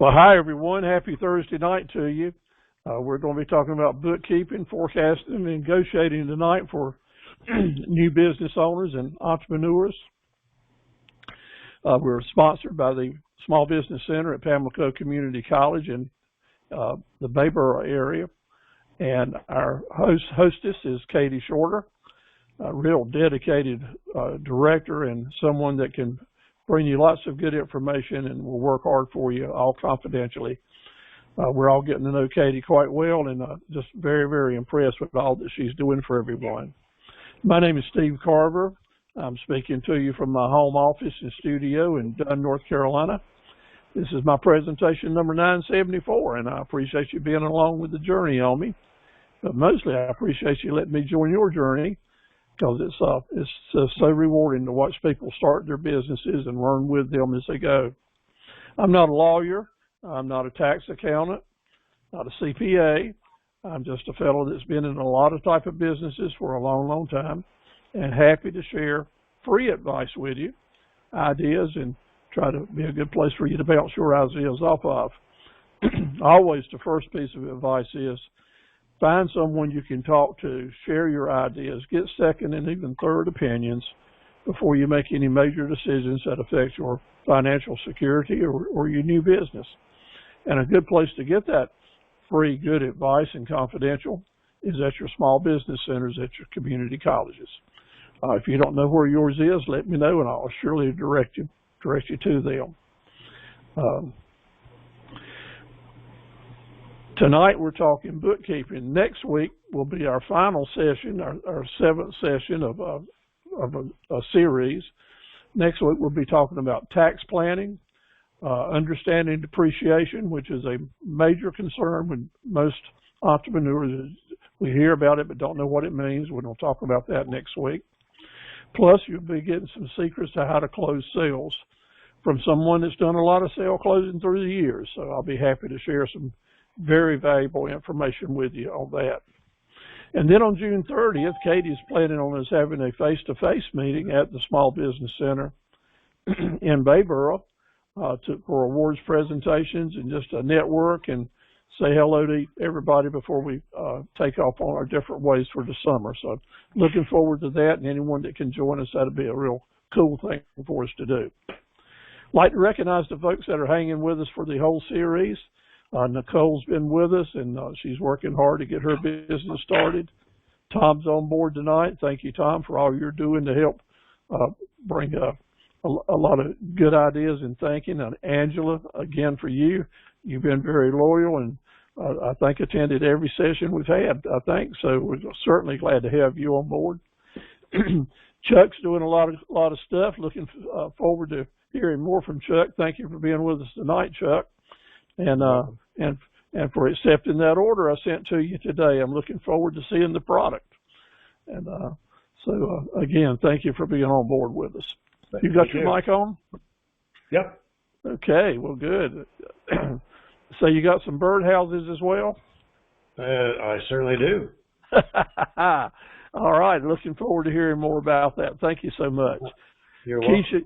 Well, hi, everyone. Happy Thursday night to you. We're going to be talking about bookkeeping, forecasting, and negotiating tonight for new business owners and entrepreneurs. We're sponsored by the Small Business Center at Pamlico Community College in the Bayboro area. And our hostess is Katie Shorter, a real dedicated director and someone that can bring you lots of good information and will work hard for you, all confidentially. We're all getting to know Katie quite well and just very, very impressed with all that she's doing for everyone. My name is Steve Carver. I'm speaking to you from my home office and studio in Dunn, North Carolina. This is my presentation number 974, and I appreciate you being along with the journey on me. But mostly I appreciate you letting me join your journey, because it's so rewarding to watch people start their businesses and learn with them as they go. I'm not a lawyer. I'm not a tax accountant, not a CPA. I'm just a fellow that's been in a lot of type of businesses for a long, long time, and happy to share free advice with you, ideas, and try to be a good place for you to bounce your ideas off of. Always the first piece of advice is find someone you can talk to, share your ideas, get second and even third opinions before you make any major decisions that affect your financial security or your new business. And a good place to get that free, good advice and confidential is at your small business centers at your community colleges. If you don't know where yours is, let me know and I'll surely direct you to them. Tonight we're talking bookkeeping. Next week will be our final session, our seventh session of a series. Next week we'll be talking about tax planning, understanding depreciation, which is a major concern with most entrepreneurs. We hear about it but don't know what it means. We're going to talk about that next week. Plus you'll be getting some secrets to how to close sales from someone that's done a lot of sale closing through the years. So I'll be happy to share some very valuable information with you on that. And then on June 30th, Katie's planning on us having a face-to-face meeting at the Small Business Center in Bayboro for awards presentations and just a network and say hello to everybody before we take off on our different ways for the summer. So looking forward to that, and anyone that can join us, that'll be a real cool thing for us to do. I'd like to recognize the folks that are hanging with us for the whole series. Nicole's been with us, and she's working hard to get her business started. Tom's on board tonight. Thank you, Tom, for all you're doing to help bring a lot of good ideas and thinking. And Angela, again, for you. You've been very loyal and I think attended every session we've had, I think. So we're certainly glad to have you on board. Chuck's doing a lot of stuff. Looking forward to hearing more from Chuck. Thank you for being with us tonight, Chuck. And for accepting that order I sent to you today. I'm looking forward to seeing the product. And so again, thank you for being on board with us. You got your mic on? Yep. Okay, well, good. So you got some birdhouses as well? I certainly do. All right, looking forward to hearing more about that. Thank you so much. You're welcome.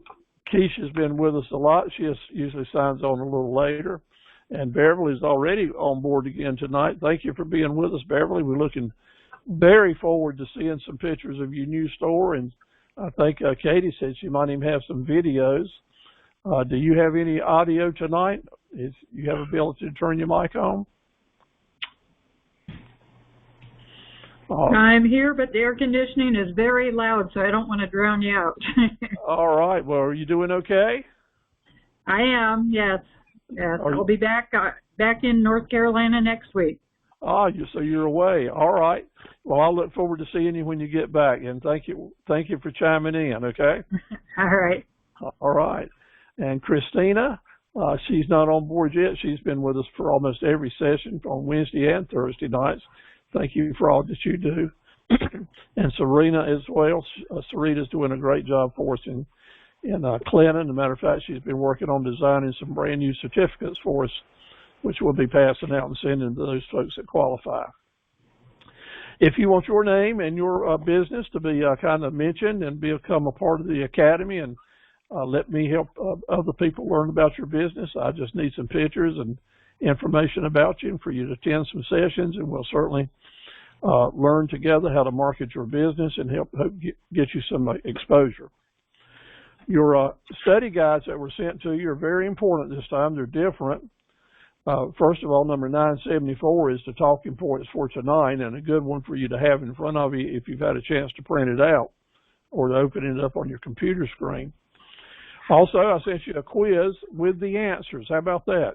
Keisha's been with us a lot. She usually signs on a little later. And Beverly's already on board again tonight. Thank you for being with us, Beverly. We're looking very forward to seeing some pictures of your new store. And I think Katie said she might even have some videos. Do you have any audio tonight? If you have ability to turn your mic on? I'm here, but the air conditioning is very loud, so I don't want to drown you out. All right. Well, are you doing okay? I am, yes. Yes, I'll be back in North Carolina next week. Oh, so you're away. All right. Well, I'll look forward to seeing you when you get back. And thank you for chiming in. Okay. All right. All right. And Christina, she's not on board yet. She's been with us for almost every session on Wednesday and Thursday nights. Thank you for all that you do. And Serena as well. Serena's doing a great job for us in Clinton. As a matter of fact, she's been working on designing some brand new certificates for us, which we'll be passing out and sending to those folks that qualify. If you want your name and your business to be kind of mentioned and become a part of the academy and Let me help other people learn about your business. I just need some pictures and information about you and for you to attend some sessions, and we'll certainly learn together how to market your business and help get you some exposure. Your study guides that were sent to you are very important this time. They're different. First of all, number 974 is the talking points for tonight, and a good one for you to have in front of you if you've had a chance to print it out or to open it up on your computer screen. Also, I sent you a quiz with the answers. How about that?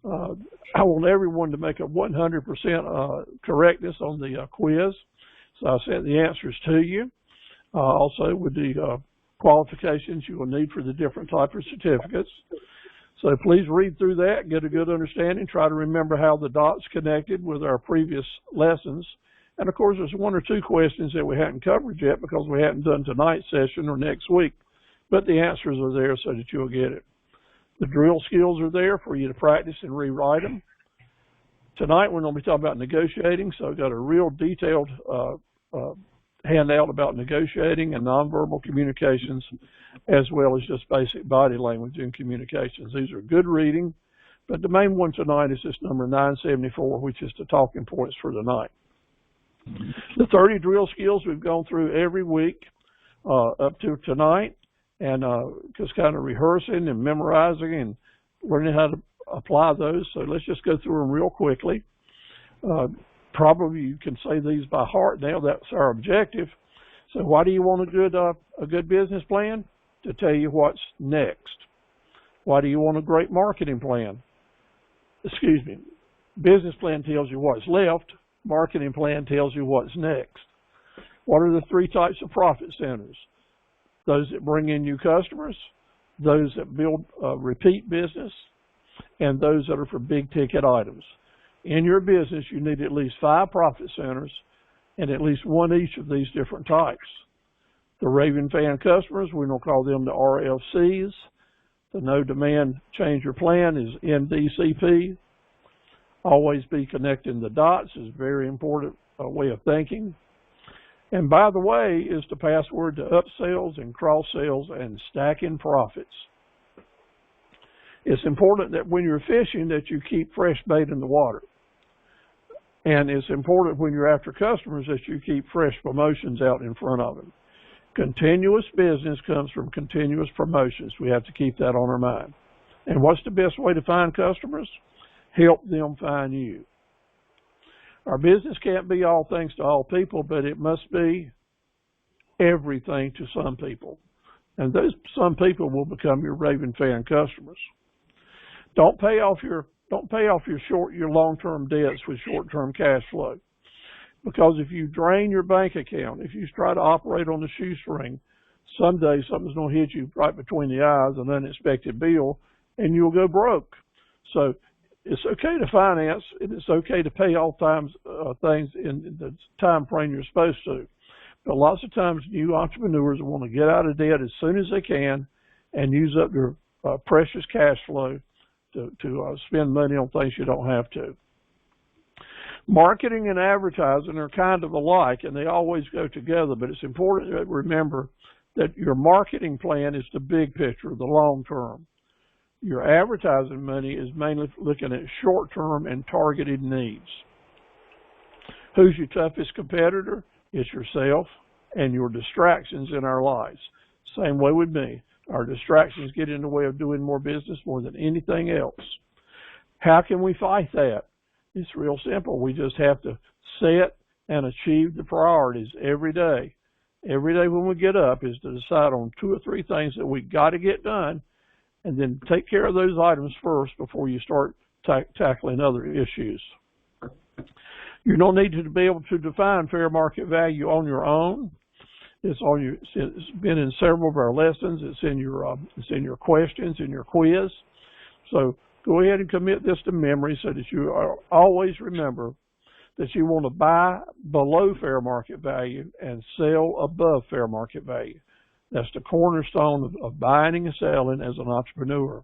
I want everyone to make a 100% correctness on the quiz. So I sent the answers to you. Also with the qualifications you will need for the different types of certificates. So please read through that, get a good understanding, try to remember how the dots connected with our previous lessons. And of course, there's one or two questions that we hadn't covered yet because we hadn't done tonight's session or next week. But the answers are there so that you'll get it. The drill skills are there for you to practice and rewrite them. Tonight we're going to be talking about negotiating, so I've got a real detailed handout about negotiating and nonverbal communications, as well as just basic body language and communications. These are good reading, but the main one tonight is this number 974, which is the talking points for tonight. The 30 drill skills we've gone through every week up to tonight, and just kind of rehearsing and memorizing and learning how to apply those. So let's just go through them real quickly. Probably you can say these by heart now. That's our objective. So why do you want a good business plan? To tell you what's next. Why do you want a great marketing plan? Excuse me. Business plan tells you what's left. Marketing plan tells you what's next. What are the three types of profit centers? Those that bring in new customers, those that build repeat business, and those that are for big ticket items. In your business, you need at least 5 profit centers and at least one each of these different types. The raving fan customers, we're going to call them the RFCs. The no demand change your plan is NDCP. Always be connecting the dots is a very important way of thinking. And by the way, is the password to upsells and cross sales and stacking profits. It's important that when you're fishing that you keep fresh bait in the water. And it's important when you're after customers that you keep fresh promotions out in front of them. Continuous business comes from continuous promotions. We have to keep that on our mind. And what's the best way to find customers? Help them find you. Our business can't be all things to all people, but it must be everything to some people. And those some people will become your raving fan customers. Don't pay off your long-term debts with short-term cash flow. Because if you drain your bank account, if you try to operate on the shoestring, someday something's going to hit you right between the eyes, an unexpected bill, and you'll go broke. So it's okay to finance, and it's okay to pay all things in the time frame you're supposed to. But lots of times new entrepreneurs want to get out of debt as soon as they can and use up their precious cash flow to spend money on things you don't have to. Marketing and advertising are kind of alike, and they always go together, but it's important to remember that your marketing plan is the big picture, the long term. Your advertising money is mainly looking at short-term and targeted needs. Who's your toughest competitor? It's yourself and your distractions in our lives. Same way with me. Our distractions get in the way of doing more business more than anything else. How can we fight that? It's real simple. We just have to set and achieve the priorities every day. Every day when we get up is to decide on 2 or 3 things that we got to get done, and then take care of those items first before you start tackling other issues. You don't need to be able to define fair market value on your own. It's been in several of our lessons. It's in your questions, in your quiz. So go ahead and commit this to memory so that you always remember that you want to buy below fair market value and sell above fair market value. That's the cornerstone of buying and selling as an entrepreneur.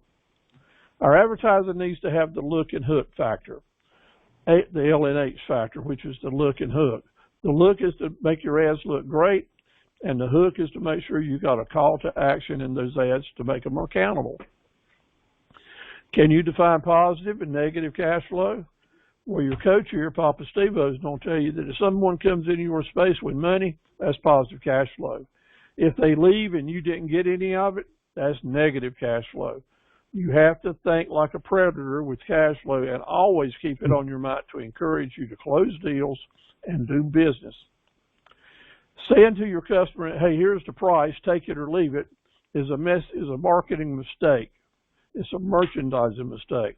Our advertising needs to have the look and hook factor, the L and H factor, which is the look and hook. The look is to make your ads look great, And the hook is to make sure you got a call to action in those ads to make them accountable. Can you define positive and negative cash flow? Well, your coach here, Papa Steve-O, is going to tell you that if someone comes into your space with money, that's positive cash flow. If they leave and you didn't get any of it, that's negative cash flow. You have to think like a predator with cash flow and always keep it on your mind to encourage you to close deals and do business. Saying to your customer, hey, here's the price, take it or leave it, is a marketing mistake. It's a merchandising mistake.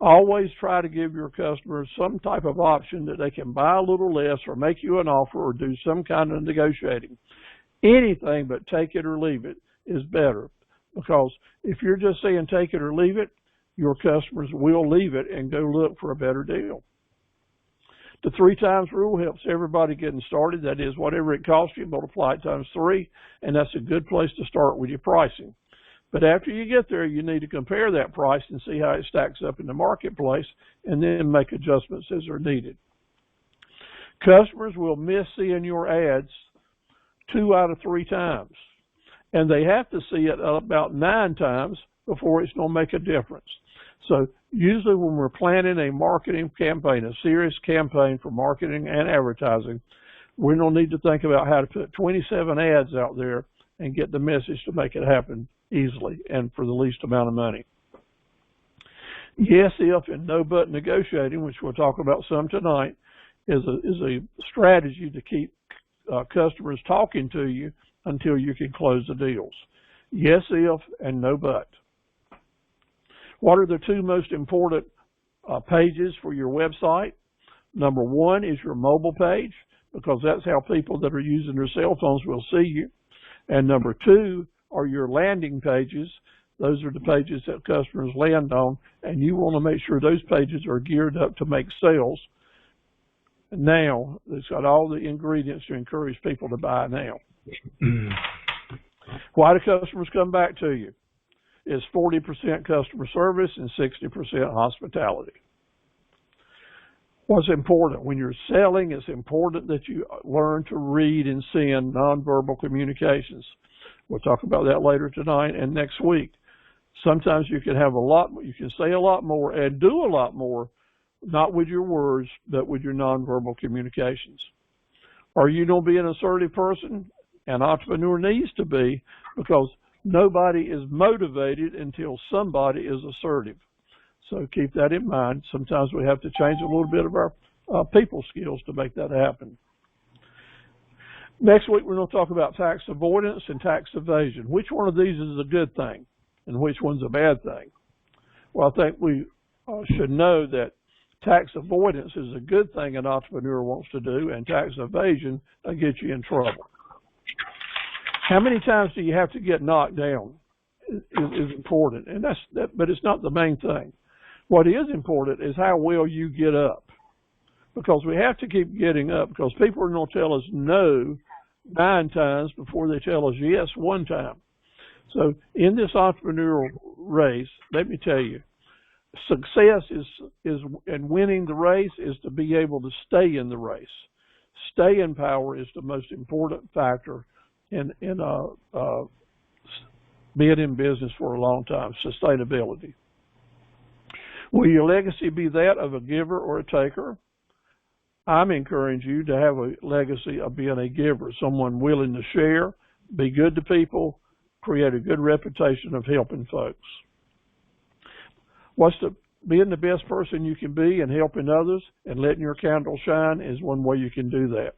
Always try to give your customers some type of option that they can buy a little less or make you an offer or do some kind of negotiating. Anything but take it or leave it is better, because if you're just saying take it or leave it, your customers will leave it and go look for a better deal. The 3 times rule helps everybody getting started. That is, whatever it costs you, multiply it times 3, and that's a good place to start with your pricing. But after you get there, you need to compare that price and see how it stacks up in the marketplace, and then make adjustments as are needed. Customers will miss seeing your ads 2 out of 3 times, and they have to see it about 9 times before it's going to make a difference. So usually when we're planning a marketing campaign, a serious campaign for marketing and advertising, we're going to need to think about how to put 27 ads out there and get the message to make it happen easily and for the least amount of money. Yes, if, and no but negotiating, which we'll talk about some tonight, is a strategy to keep customers talking to you until you can close the deals. Yes, if, and no but. What are the 2 most important pages for your website? Number 1 is your mobile page, because that's how people that are using their cell phones will see you. And number 2 are your landing pages. Those are the pages that customers land on, and you want to make sure those pages are geared up to make sales now. It's got all the ingredients to encourage people to buy now. Why do customers come back to you? It's 40% customer service and 60% hospitality. What's important? When you're selling, it's important that you learn to read and send nonverbal communications. We'll talk about that later tonight and next week. Sometimes you can have you can say a lot more and do a lot more, not with your words, but with your nonverbal communications. Are you going to be an assertive person? An entrepreneur needs to be, because nobody is motivated until somebody is assertive. So keep that in mind. Sometimes we have to change a little bit of our people skills to make that happen. Next week, we're going to talk about tax avoidance and tax evasion. Which one of these is a good thing and which one's a bad thing? Well, I think we should know that tax avoidance is a good thing an entrepreneur wants to do, and tax evasion will get you in trouble. How many times do you have to get knocked down is important, and but it's not the main thing. What is important is how well you get up, because we have to keep getting up, because people are going to tell us no 9 times before they tell us yes 1 time. So in this entrepreneurial race, let me tell you, success is and winning the race is to be able to stay in the race. Staying power is the most important factor in being in business for a long time. Sustainability. Will your legacy be that of a giver or a taker? I'm encouraging you to have a legacy of being a giver, someone willing to share, be good to people, create a good reputation of helping folks. Being the best person you can be and helping others and letting your candle shine is one way you can do that.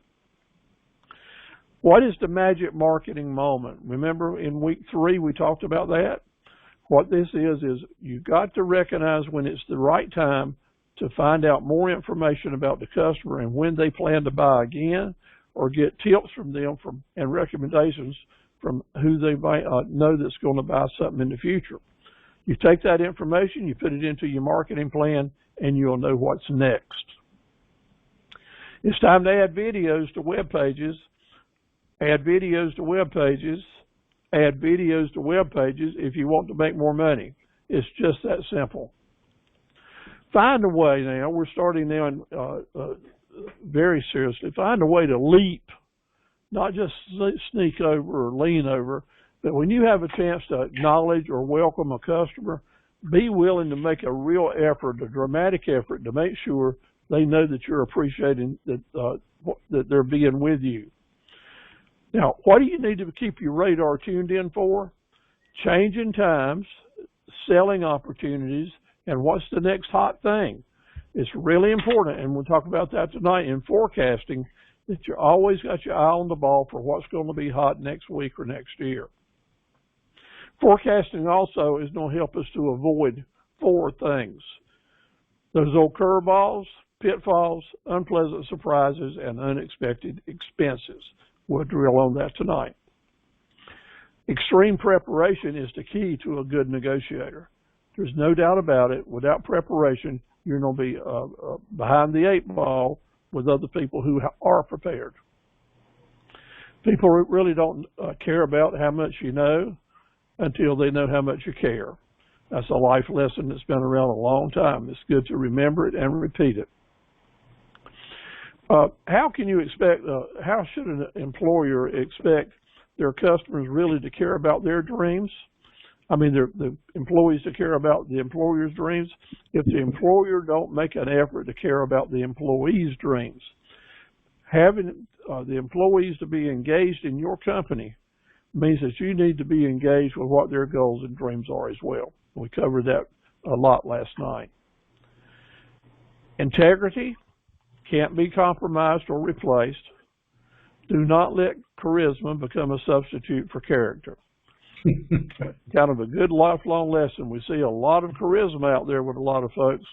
What is the magic marketing moment? Remember in week 3 we talked about that? What this is you've got to recognize when it's the right time to find out more information about the customer and when they plan to buy again, or get tips from them and recommendations from who they might know that's going to buy something in the future. You take that information, you put it into your marketing plan, and you'll know what's next. It's time to add videos to web pages. Add videos to web pages. Add videos to web pages if you want to make more money. It's just that simple. Find a way now. We're starting now very seriously. Find a way to leap not just sneak over or lean over, but when you have a chance to acknowledge or welcome a customer, be willing to make a real effort, a dramatic effort, to make sure they know that you're appreciating that they're being with you. Now, what do you need to keep your radar tuned in for? Changing times, selling opportunities, and what's the next hot thing? It's really important, and we'll talk about that tonight in forecasting, that you always got your eye on the ball for what's going to be hot next week or next year. Forecasting also is going to help us to avoid 4 things: those old curveballs, pitfalls, unpleasant surprises, and unexpected expenses. We'll drill on that tonight. Extreme preparation is the key to a good negotiator. There's no doubt about it. Without preparation, you're going to be behind the 8 ball with other people who are prepared. People really don't care about how much you know until they know how much you care. That's a life lesson that's been around a long time. It's good to remember it and repeat it. How can you expect, how should an employer expect their customers really to care about their dreams? I mean, the employees to care about the employer's dreams, if the employer don't make an effort to care about the employee's dreams. Having the employees to be engaged in your company means that you need to be engaged with what their goals and dreams are as well. We covered that a lot last night. Integrity can't be compromised or replaced. Do not let charisma become a substitute for character. Kind of a good lifelong lesson. We see a lot of charisma out there with a lot of folks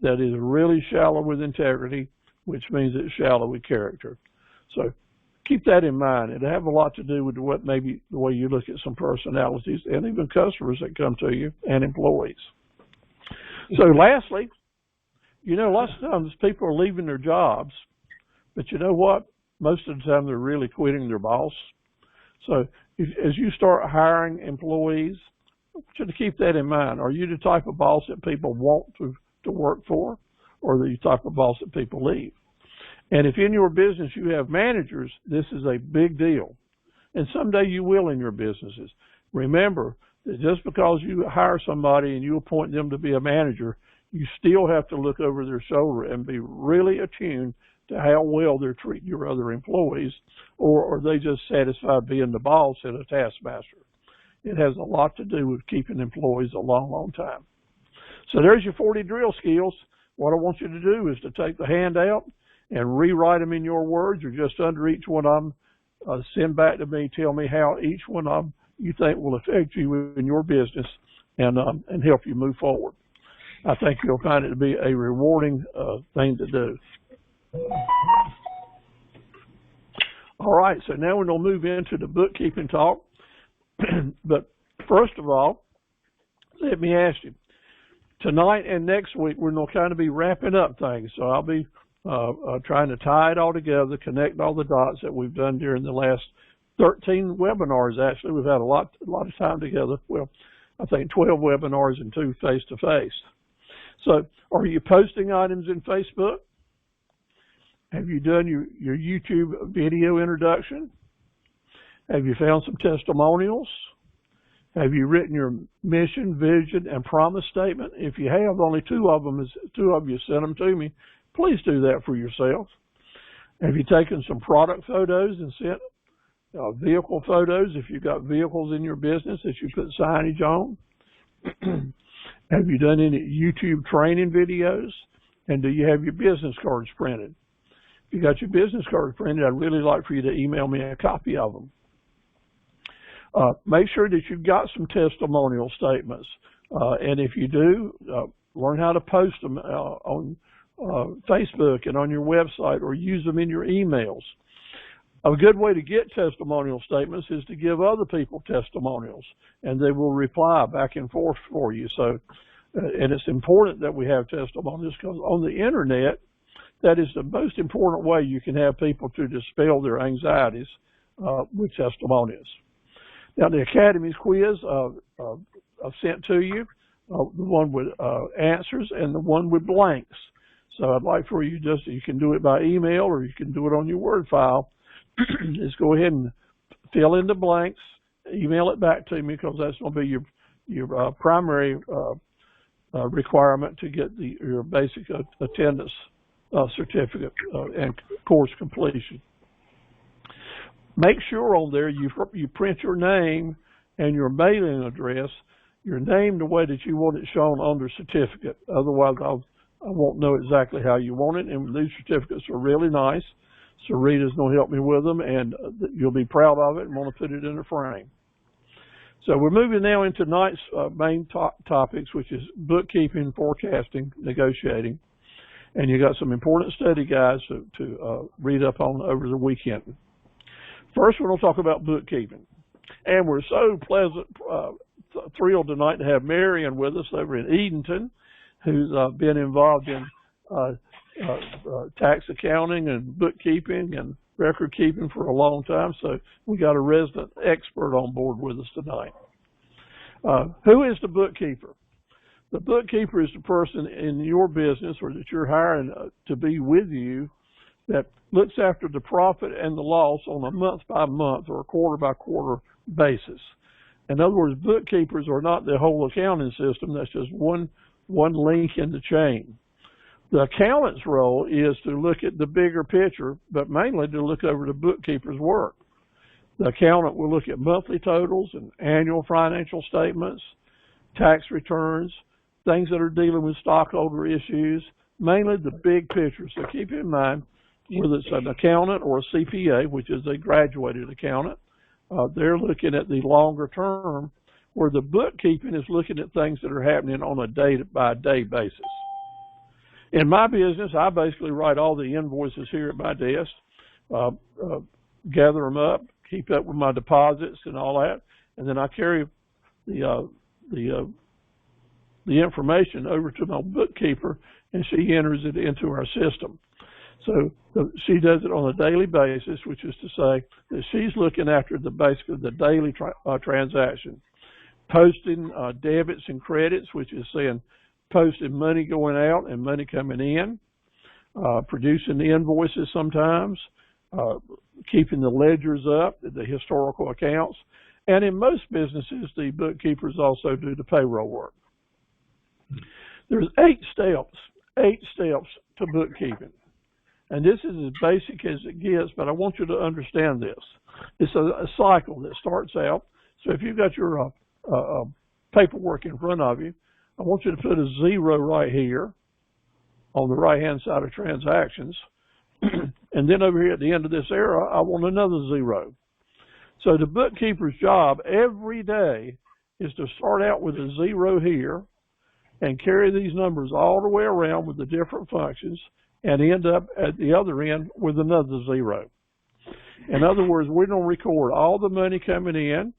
that is really shallow with integrity, which means it's shallow with character. So keep that in mind. It'll have a lot to do with what maybe the way you look at some personalities and even customers that come to you and employees. So lastly, you know, lots of times people are leaving their jobs, but you know what? Most of the time they're really quitting their boss. So as you start hiring employees, I want you to keep that in mind. Are you the type of boss that people want to work for, or are you the type of boss that people leave? And if in your business you have managers, this is a big deal. And someday you will in your businesses. Remember that just because you hire somebody and you appoint them to be a manager, you still have to look over their shoulder and be really attuned to how well they're treating your other employees, or are they just satisfied being the boss and a taskmaster? It has a lot to do with keeping employees a long, long time. So there's your 40 drill skills. What I want you to do is to take the handout and rewrite them in your words, or just under each one of them, send back to me, tell me how each one of them you think will affect you in your business and help you move forward. I think you'll find it to be a rewarding thing to do. All right, so now we're going to move into the bookkeeping talk. But first of all, let me ask you, tonight and next week, we're going to kind of be wrapping up things. So I'll be trying to tie it all together, connect all the dots that we've done during the last 13 webinars. Actually, we've had a lot of time together. Well, I think 12 webinars and 2 face-to-face. So are you posting items in Facebook? Have you done your YouTube video introduction? Have you found some testimonials? Have you written your mission, vision, and promise statement? If you have, only 2 of you sent them to me. Please do that for yourself. Have you taken some product photos and sent vehicle photos if you've got vehicles in your business that you put signage on? Have you done any YouTube training videos? And do you have your business cards printed? If you got your business cards printed, I'd really like for you to email me a copy of them. Make sure that you've got some testimonial statements. And if you do, learn how to post them on Facebook and on your website, or use them in your emails. A good way to get testimonial statements is to give other people testimonials, and they will reply back and forth for you. So, and it's important that we have testimonials, because on the internet, that is the most important way you can have people to dispel their anxieties with testimonials. Now, the Academy's quiz I've sent to you, the one with answers and the one with blanks. So I'd like for you you can do it by email, or you can do it on your Word file, is go ahead and fill in the blanks, email it back to me, because that's going to be your primary requirement to get your basic attendance certificate and course completion. Make sure on there you print your name and your mailing address, your name the way that you want it shown on the certificate. Otherwise, I won't know exactly how you want it. And these certificates are really nice. So Rita's going to help me with them, and you'll be proud of it and want to put it in a frame. So we're moving now into tonight's main topics, which is bookkeeping, forecasting, negotiating. And you got some important study guides to read up on over the weekend. First, we're going to talk about bookkeeping. And we're so thrilled tonight to have Marion with us over in Edenton, who's been involved in tax accounting and bookkeeping and record keeping for a long time. So we got a resident expert on board with us tonight. Who is the bookkeeper? The bookkeeper is the person in your business or that you're hiring to be with you that looks after the profit and the loss on a month-by-month or a quarter-by-quarter basis. In other words, bookkeepers are not the whole accounting system. That's just one link in the chain. The accountant's role is to look at the bigger picture, but mainly to look over the bookkeeper's work. The accountant will look at monthly totals and annual financial statements, tax returns, things that are dealing with stockholder issues, mainly the big picture. So keep in mind, whether it's an accountant or a CPA, which is a graduated accountant, they're looking at the longer term, where the bookkeeping is looking at things that are happening on a day-by-day basis. In my business, I basically write all the invoices here at my desk, gather them up, keep up with my deposits and all that, and then I carry the information over to my bookkeeper, and she enters it into our system. So she does it on a daily basis, which is to say that she's looking after basically the daily transaction, posting debits and credits, which is saying posting money going out and money coming in, producing the invoices sometimes, keeping the ledgers up, the historical accounts, and in most businesses, the bookkeepers also do the payroll work. There's 8 steps to bookkeeping. And this is as basic as it gets, but I want you to understand this. It's a cycle that starts out. So if you've got your paperwork in front of you, I want you to put a 0 right here on the right-hand side of transactions. And then over here at the end of this arrow, I want another 0. So the bookkeeper's job every day is to start out with a 0 here and carry these numbers all the way around with the different functions and end up at the other end with another 0. In other words, we're going to record all the money coming in,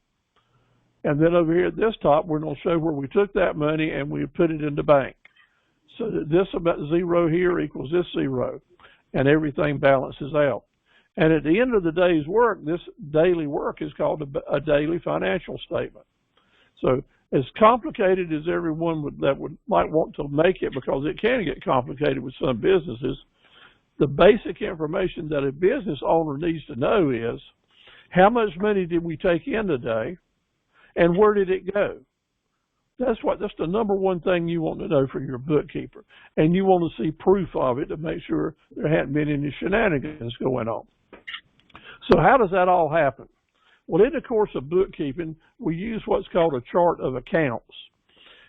and then over here at this top, we're going to show where we took that money and we put it in the bank. So that this about 0 here equals this 0, and everything balances out. And at the end of the day's work, this daily work is called a daily financial statement. So as complicated as everyone might want to make it, because it can get complicated with some businesses, the basic information that a business owner needs to know is how much money did we take in today and where did it go? That's the number one thing you want to know from your bookkeeper. And you want to see proof of it to make sure there hadn't been any shenanigans going on. So how does that all happen? Well, in the course of bookkeeping, we use what's called a chart of accounts.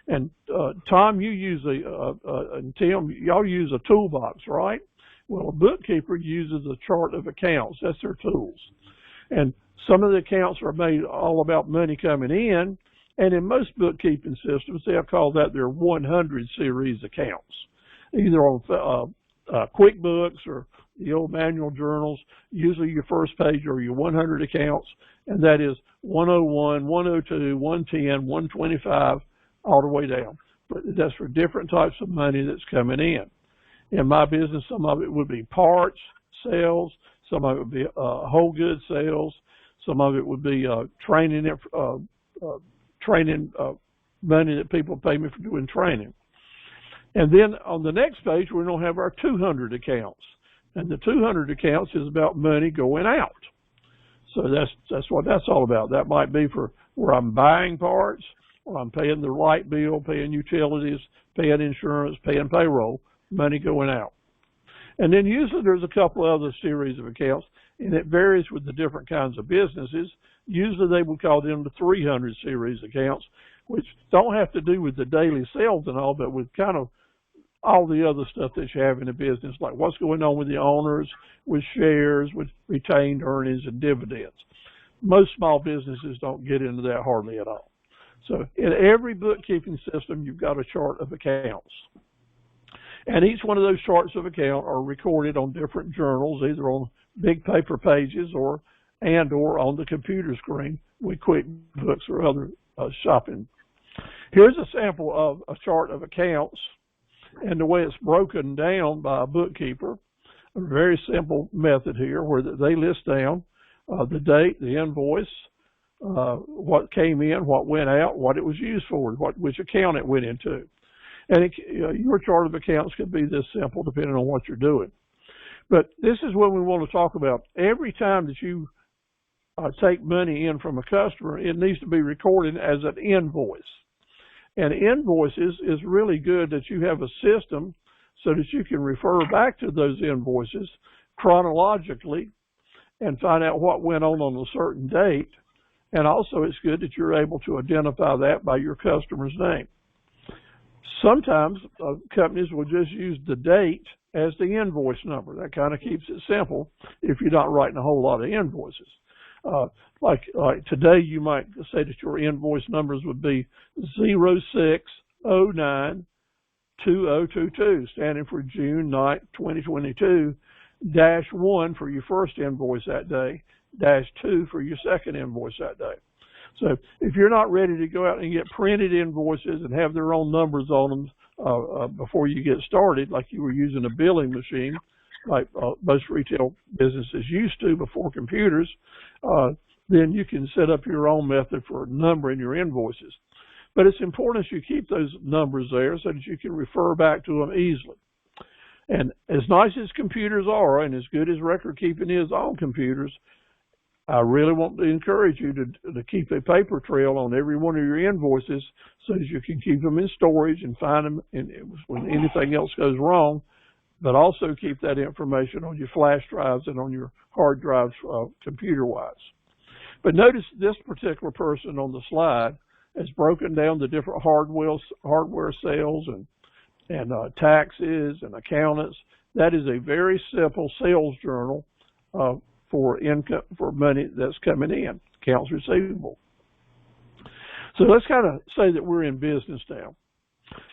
And Tom, you use and Tim, y'all use a toolbox, right? Well, a bookkeeper uses a chart of accounts. That's their tools. And some of the accounts are made all about money coming in. And in most bookkeeping systems, they'll call that their 100 series accounts, either on QuickBooks or the old manual journals. Usually your first page are your 100 accounts, and that is 101, 102, 110, 125, all the way down. But that's for different types of money that's coming in. In my business, some of it would be parts, sales, some of it would be whole goods sales, some of it would be training money that people pay me for doing training. And then on the next page, we're going to have our 200 accounts. And the 200 accounts is about money going out. So that's what that's all about. That might be for where I'm buying parts, or I'm paying the light bill, paying utilities, paying insurance, paying payroll, money going out. And then usually there's a couple other series of accounts, and it varies with the different kinds of businesses. Usually they would call them the 300 series accounts, which don't have to do with the daily sales and all, but with kind of all the other stuff that you have in a business, like what's going on with the owners, with shares, with retained earnings and dividends. Most small businesses don't get into that hardly at all. So in every bookkeeping system, you've got a chart of accounts. And each one of those charts of account are recorded on different journals, either on big paper pages or on the computer screen with QuickBooks or other shopping. Here's a sample of a chart of accounts and the way it's broken down by a bookkeeper. A very simple method here where they list down the date, the invoice, what came in, what went out, what it was used for, which account it went into. And your chart of accounts can be this simple depending on what you're doing. But this is what we want to talk about. Every time that you take money in from a customer, it needs to be recorded as an invoice. And invoices is really good that you have a system so that you can refer back to those invoices chronologically and find out what went on a certain date. And also it's good that you're able to identify that by your customer's name. Sometimes companies will just use the date as the invoice number. That kind of keeps it simple if you're not writing a whole lot of invoices. Like today, you might say that your invoice numbers would be 06092022, standing for June 9th, 2022, -1 for your first invoice that day, -2 for your second invoice that day. So if you're not ready to go out and get printed invoices and have their own numbers on them before you get started, like you were using a billing machine, like most retail businesses used to before computers, then you can set up your own method for numbering your invoices. But it's important that you keep those numbers there so that you can refer back to them easily. And as nice as computers are, and as good as record keeping is on computers, I really want to encourage you to keep a paper trail on every one of your invoices so that you can keep them in storage and find them when anything else goes wrong, but also keep that information on your flash drives and on your hard drives computer-wise. But notice this particular person on the slide has broken down the different hardware sales and taxes and accountants. That is a very simple sales journal for income, for money that's coming in, accounts receivable. So let's kind of say that we're in business now,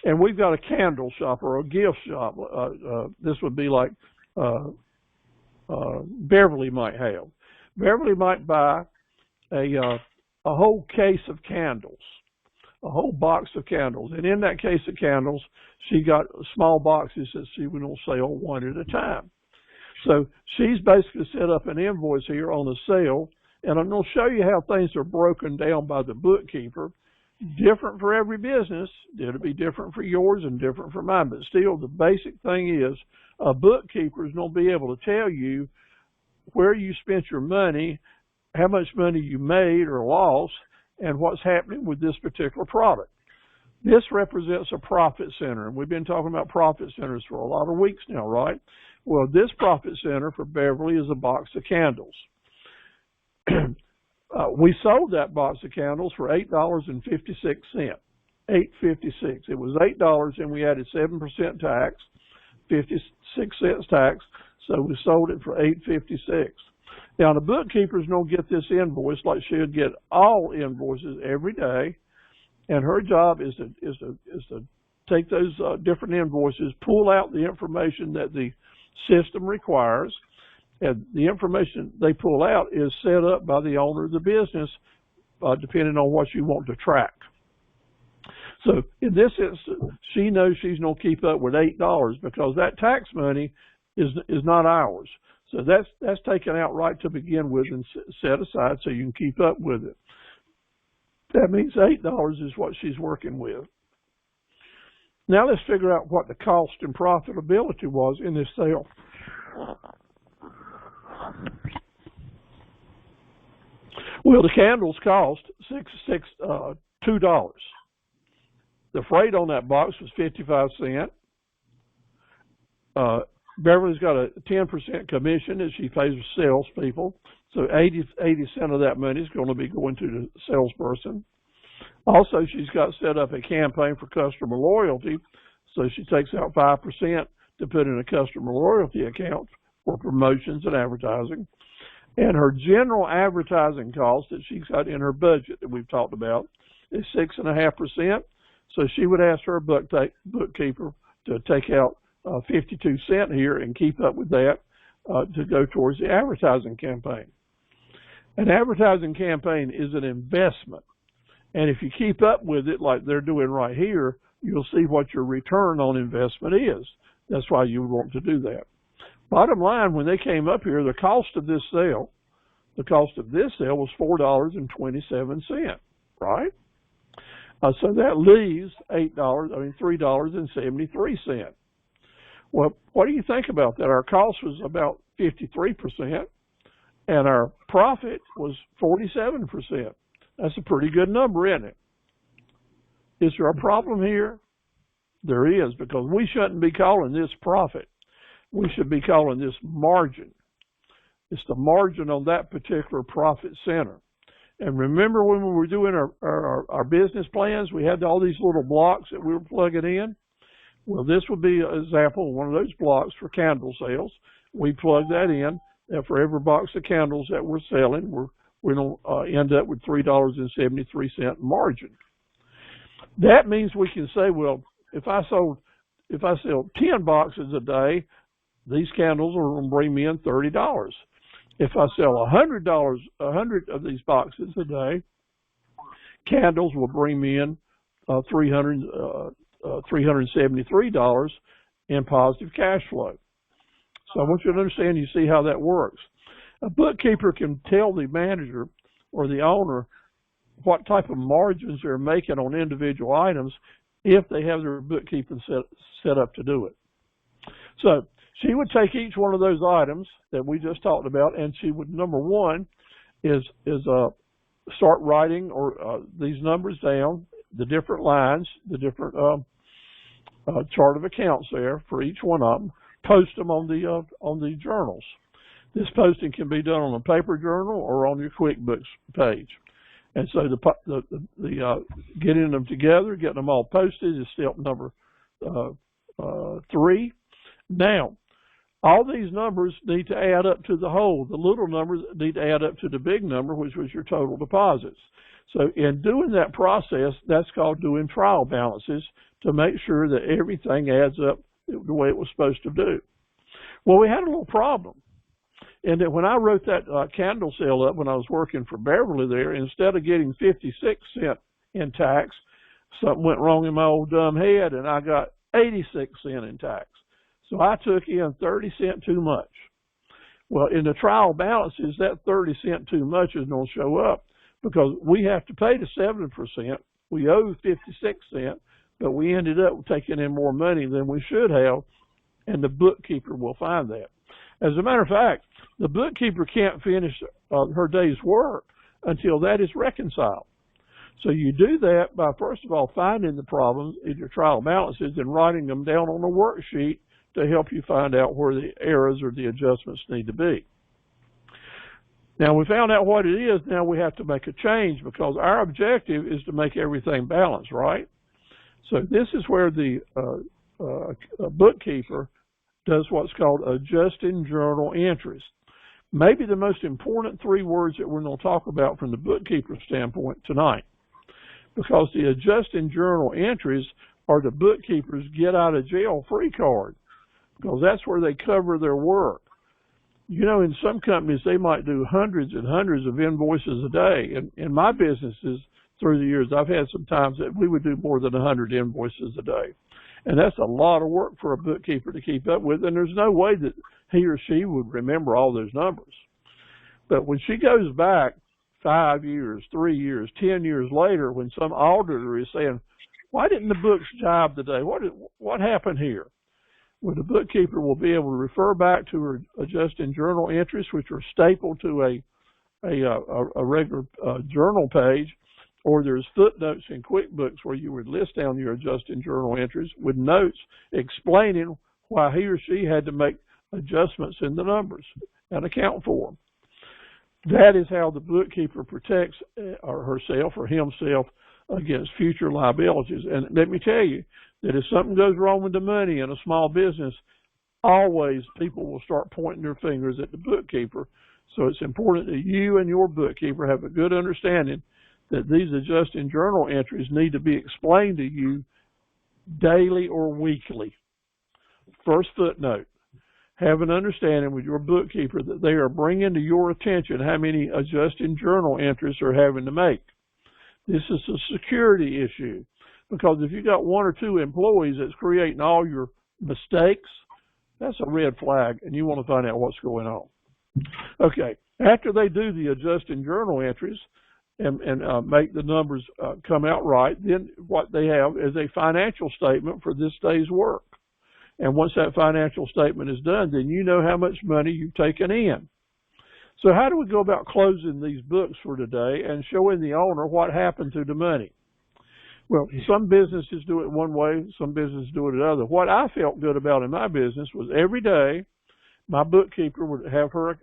and we've got a candle shop or a gift shop. This would be like Beverly might have. Beverly might buy a whole case of candles, a whole box of candles, and in that case of candles, she got small boxes that she would sell one at a time. So she's basically set up an invoice here on a sale, and I'm going to show you how things are broken down by the bookkeeper. Different for every business. It'll be different for yours and different for mine, but still the basic thing is a bookkeeper is going to be able to tell you where you spent your money, how much money you made or lost, and what's happening with this particular product. This represents a profit center, and we've been talking about profit centers for a lot of weeks now, right? Well, this profit center for Beverly is a box of candles. We sold that box of candles for $8.56. $8.56. It was $8, and we added 7% tax, 56 cents tax, so we sold it for $8.56. Now, the bookkeeper's going to get this invoice like she'll get all invoices every day, and her job is to take those different invoices, pull out the information that the system requires, and the information they pull out is set up by the owner of the business, depending on what you want to track. So in this instance, she knows she's going to keep up with $8 because that tax money is not ours. So that's taken out right to begin with and set aside so you can keep up with it. That means $8 is what she's working with. Now let's figure out what the cost and profitability was in this sale. Well, the candles cost $2. The freight on that box was 55 cents. Beverly's got a 10% commission that she pays salespeople, so 80 cents of that money is going to be going to the salesperson. Also, she's got set up a campaign for customer loyalty, so she takes out 5% to put in a customer loyalty account for promotions and advertising. And her general advertising cost that she's got in her budget that we've talked about is 6.5%. So she would ask her bookkeeper to take out 52 cents here and keep up with that to go towards the advertising campaign. An advertising campaign is an investment. And if you keep up with it like they're doing right here, you'll see what your return on investment is. That's why you want to do that. Bottom line, when they came up here, the cost of this sale was $4.27, right? So that leaves $3.73. Well, what do you think about that? Our cost was about 53%, and our profit was 47%. That's a pretty good number, isn't it? Is there a problem here? There is, because we shouldn't be calling this profit. We should be calling this margin. It's the margin on that particular profit center. And remember when we were doing our business plans, we had all these little blocks that we were plugging in? Well, this would be an example of one of those blocks for candle sales. We plug that in, and for every box of candles that we're selling, we're going to end up with $3.73 margin. That means we can say, well, if I sell 10 boxes a day, these candles are going to bring me in $30. If I sell $100 of these boxes a day, candles will bring me in $373 in positive cash flow. So I want you to understand, you see how that works. A bookkeeper can tell the manager or the owner what type of margins they're making on individual items if they have their bookkeeping set up to do it. So she would take each one of those items that we just talked about, and she would, number one, is start writing these numbers down, the different lines, the different chart of accounts there for each one of them, post them on the journals. This posting can be done on a paper journal or on your QuickBooks page. And so the getting them together, getting them all posted is step number 3. Now, all these numbers need to add up to the whole. The little numbers need to add up to the big number, which was your total deposits. So in doing that process, that's called doing trial balances to make sure that everything adds up the way it was supposed to do. Well, we had a little problem. And that when I wrote that candle sale up when I was working for Beverly there, instead of getting 56 cents in tax, something went wrong in my old dumb head, and I got 86 cents in tax. So I took in 30 cents too much. Well, in the trial balances, that 30 cents too much is going to show up because we have to pay the 7%. We owe 56 cents, but we ended up taking in more money than we should have, and the bookkeeper will find that. As a matter of fact, the bookkeeper can't finish her day's work until that is reconciled. So you do that by, first of all, finding the problems in your trial balances and writing them down on a worksheet to help you find out where the errors or the adjustments need to be. Now, we found out what it is. Now we have to make a change because our objective is to make everything balanced, right? So this is where the bookkeeper does what's called adjusting journal entries. Maybe the most important 3 words that we're going to talk about from the bookkeeper standpoint tonight. Because the adjusting journal entries are the bookkeeper's get out of jail free card. Because that's where they cover their work. You know, in some companies, they might do hundreds and hundreds of invoices a day. And in my businesses, through the years, I've had some times that we would do more than 100 invoices a day. And that's a lot of work for a bookkeeper to keep up with, and there's no way that he or she would remember all those numbers. But when she goes back 5 years, 3 years, 10 years later, when some auditor is saying, why didn't the books jive today? What happened here? Well, the bookkeeper will be able to refer back to her adjusting journal entries, which are stapled to a regular journal page, or there's footnotes in QuickBooks where you would list down your adjusting journal entries with notes explaining why he or she had to make adjustments in the numbers and account for them. That is how the bookkeeper protects herself or himself against future liabilities. And let me tell you that if something goes wrong with the money in a small business, always people will start pointing their fingers at the bookkeeper. So it's important that you and your bookkeeper have a good understanding that these adjusting journal entries need to be explained to you daily or weekly. First footnote, have an understanding with your bookkeeper that they are bringing to your attention how many adjusting journal entries they're having to make. This is a security issue, because if you got one or two employees that's creating all your mistakes, that's a red flag, and you want to find out what's going on. Okay, after they do the adjusting journal entries and make the numbers come out right, then what they have is a financial statement for this day's work. And once that financial statement is done, then you know how much money you've taken in. So how do we go about closing these books for today and showing the owner what happened to the money? Well, some businesses do it one way, some businesses do it another. What I felt good about in my business was every day my bookkeeper would have her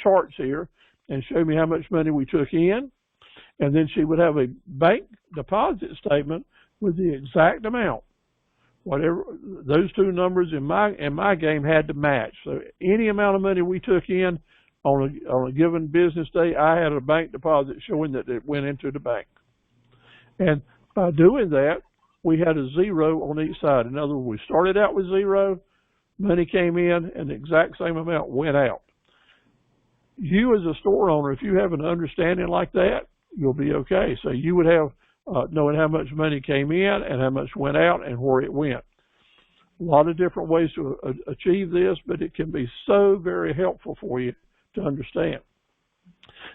charts here and show me how much money we took in, and then she would have a bank deposit statement with the exact amount. Whatever those two numbers in my game had to match. So any amount of money we took in on a given business day, I had a bank deposit showing that it went into the bank. And by doing that, we had a zero on each side. In other words, we started out with zero, money came in, and the exact same amount went out. You as a store owner, if you have an understanding like that, you'll be okay. So you would have knowing how much money came in and how much went out and where it went. A lot of different ways to achieve this, but it can be so very helpful for you to understand.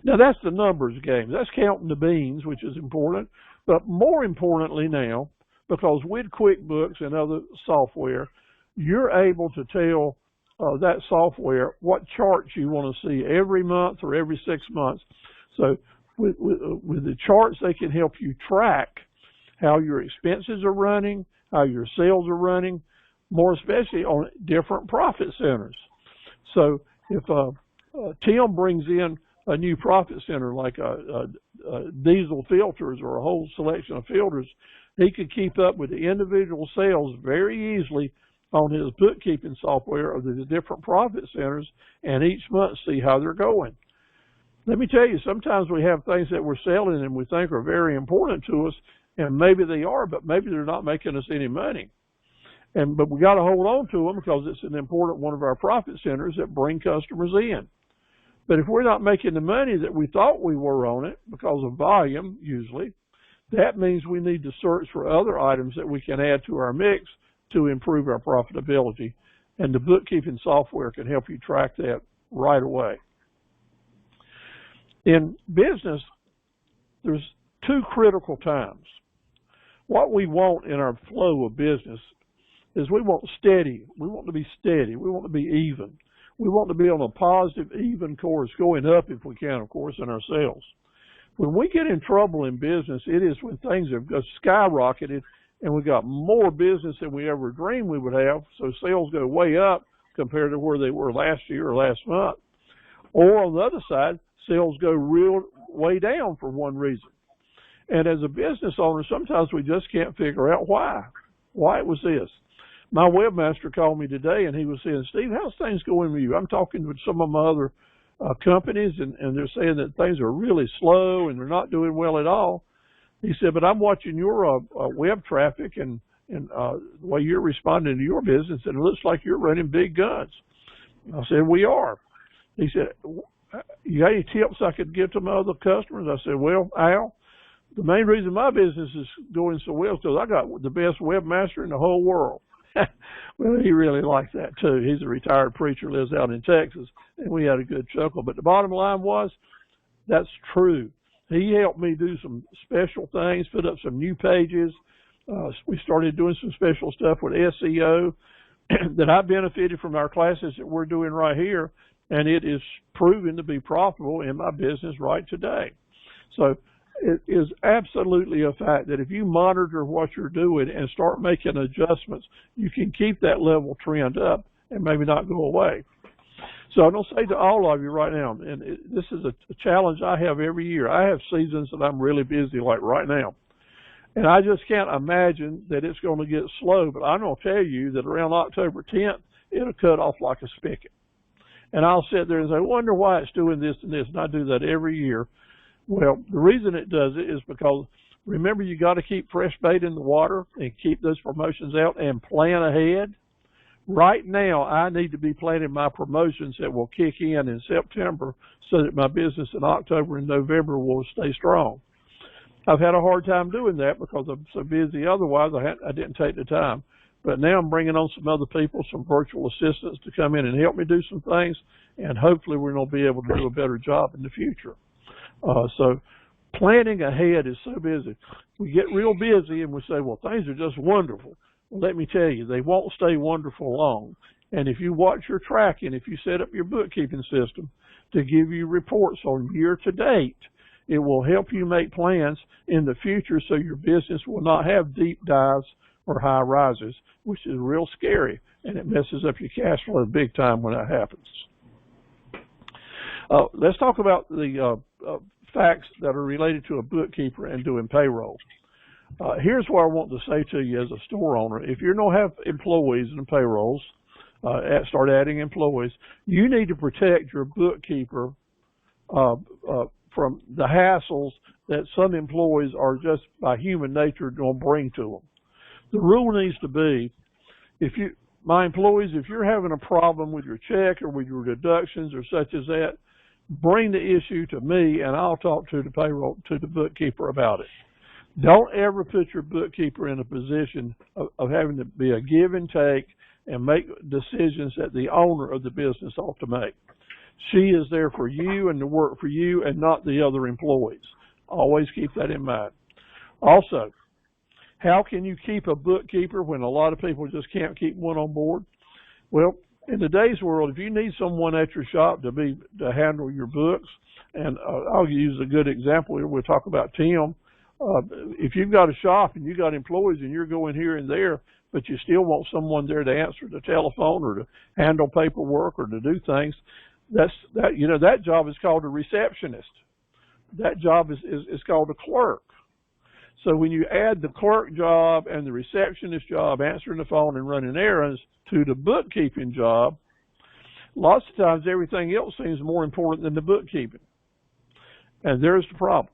Now that's the numbers game. That's counting the beans, which is important. But more importantly now, because with QuickBooks and other software, you're able to tell that software what charts you want to see every month or every 6 months. So with the charts, they can help you track how your expenses are running, how your sales are running, more especially on different profit centers. So if Tim brings in a new profit center like diesel filters or a whole selection of filters, he could keep up with the individual sales very easily on his bookkeeping software of the different profit centers, and each month see how they're going. Let me tell you, sometimes we have things that we're selling and we think are very important to us, and maybe they are, but maybe they're not making us any money. But we got to hold on to them because it's an important one of our profit centers that bring customers in. But if we're not making the money that we thought we were on it because of volume, usually, that means we need to search for other items that we can add to our mix to improve our profitability. And the bookkeeping software can help you track that right away. In business, there's two critical times. What we want in our flow of business is we want steady. We want to be steady. We want to be even. We want to be on a positive, even course, going up if we can, of course, in our sales. When we get in trouble in business, it is when things have just skyrocketed and we got more business than we ever dreamed we would have, so sales go way up compared to where they were last year or last month. Or on the other side, sales go real way down for one reason. And as a business owner, sometimes we just can't figure out why it was this. My webmaster called me today and he was saying, Steve, how's things going with you? I'm talking with some of my other companies and they're saying that things are really slow and they're not doing well at all. He said, but I'm watching your web traffic and the way you're responding to your business, and it looks like you're running big guns. I said, we are. He said, you got any tips I could give to my other customers? I said, well, Al, the main reason my business is going so well is because I got the best webmaster in the whole world. Well, he really likes that too. He's a retired preacher, lives out in Texas, and we had a good chuckle. But the bottom line was, that's true. He helped me do some special things, put up some new pages. We started doing some special stuff with SEO that I benefited from our classes that we're doing right here. and it is proven to be profitable in my business right today. So it is absolutely a fact that if you monitor what you're doing and start making adjustments, you can keep that level trend up and maybe not go away. So I'm going to say to all of you right now, and this is a challenge I have every year. I have seasons that I'm really busy, like right now. And I just can't imagine that it's going to get slow, but I'm going to tell you that around October 10th, it'll cut off like a spigot. And I'll sit there and say, I wonder why it's doing this and this, and I do that every year. Well, the reason it does it is because, remember, you got to keep fresh bait in the water and keep those promotions out and plan ahead. Right now, I need to be planning my promotions that will kick in September so that my business in October and November will stay strong. I've had a hard time doing that because I'm so busy. Otherwise, I didn't take the time. But now I'm bringing on some other people, some virtual assistants to come in and help me do some things, and hopefully we're going to be able to do a better job in the future. So planning ahead is so busy. We get real busy and we say, well, things are just wonderful. Well, let me tell you, they won't stay wonderful long. And if you watch your tracking, if you set up your bookkeeping system to give you reports on year to date, it will help you make plans in the future so your business will not have deep dives or high rises, which is real scary, and it messes up your cash flow big time when that happens. Let's talk about the facts that are related to a bookkeeper and doing payroll. Here's what I want to say to you as a store owner. If you don't have employees and payrolls, start adding employees, you need to protect your bookkeeper from the hassles that some employees are just by human nature going to bring to them. The rule needs to be, my employees, if you're having a problem with your check or with your deductions or such as that, bring the issue to me and I'll talk to the bookkeeper about it. Don't ever put your bookkeeper in a position of having to be a give and take and make decisions that the owner of the business ought to make. She is there for you and to work for you and not the other employees. Always keep that in mind. Also, how can you keep a bookkeeper when a lot of people just can't keep one on board? Well, in today's world, if you need someone at your shop to handle your books, and I'll use a good example here. We'll talk about Tim. If you've got a shop and you've got employees and you're going here and there, but you still want someone there to answer the telephone or to handle paperwork or to do things, that job is called a receptionist. That job is called a clerk. So when you add the clerk job and the receptionist job, answering the phone and running errands, to the bookkeeping job, lots of times everything else seems more important than the bookkeeping. And there's the problem.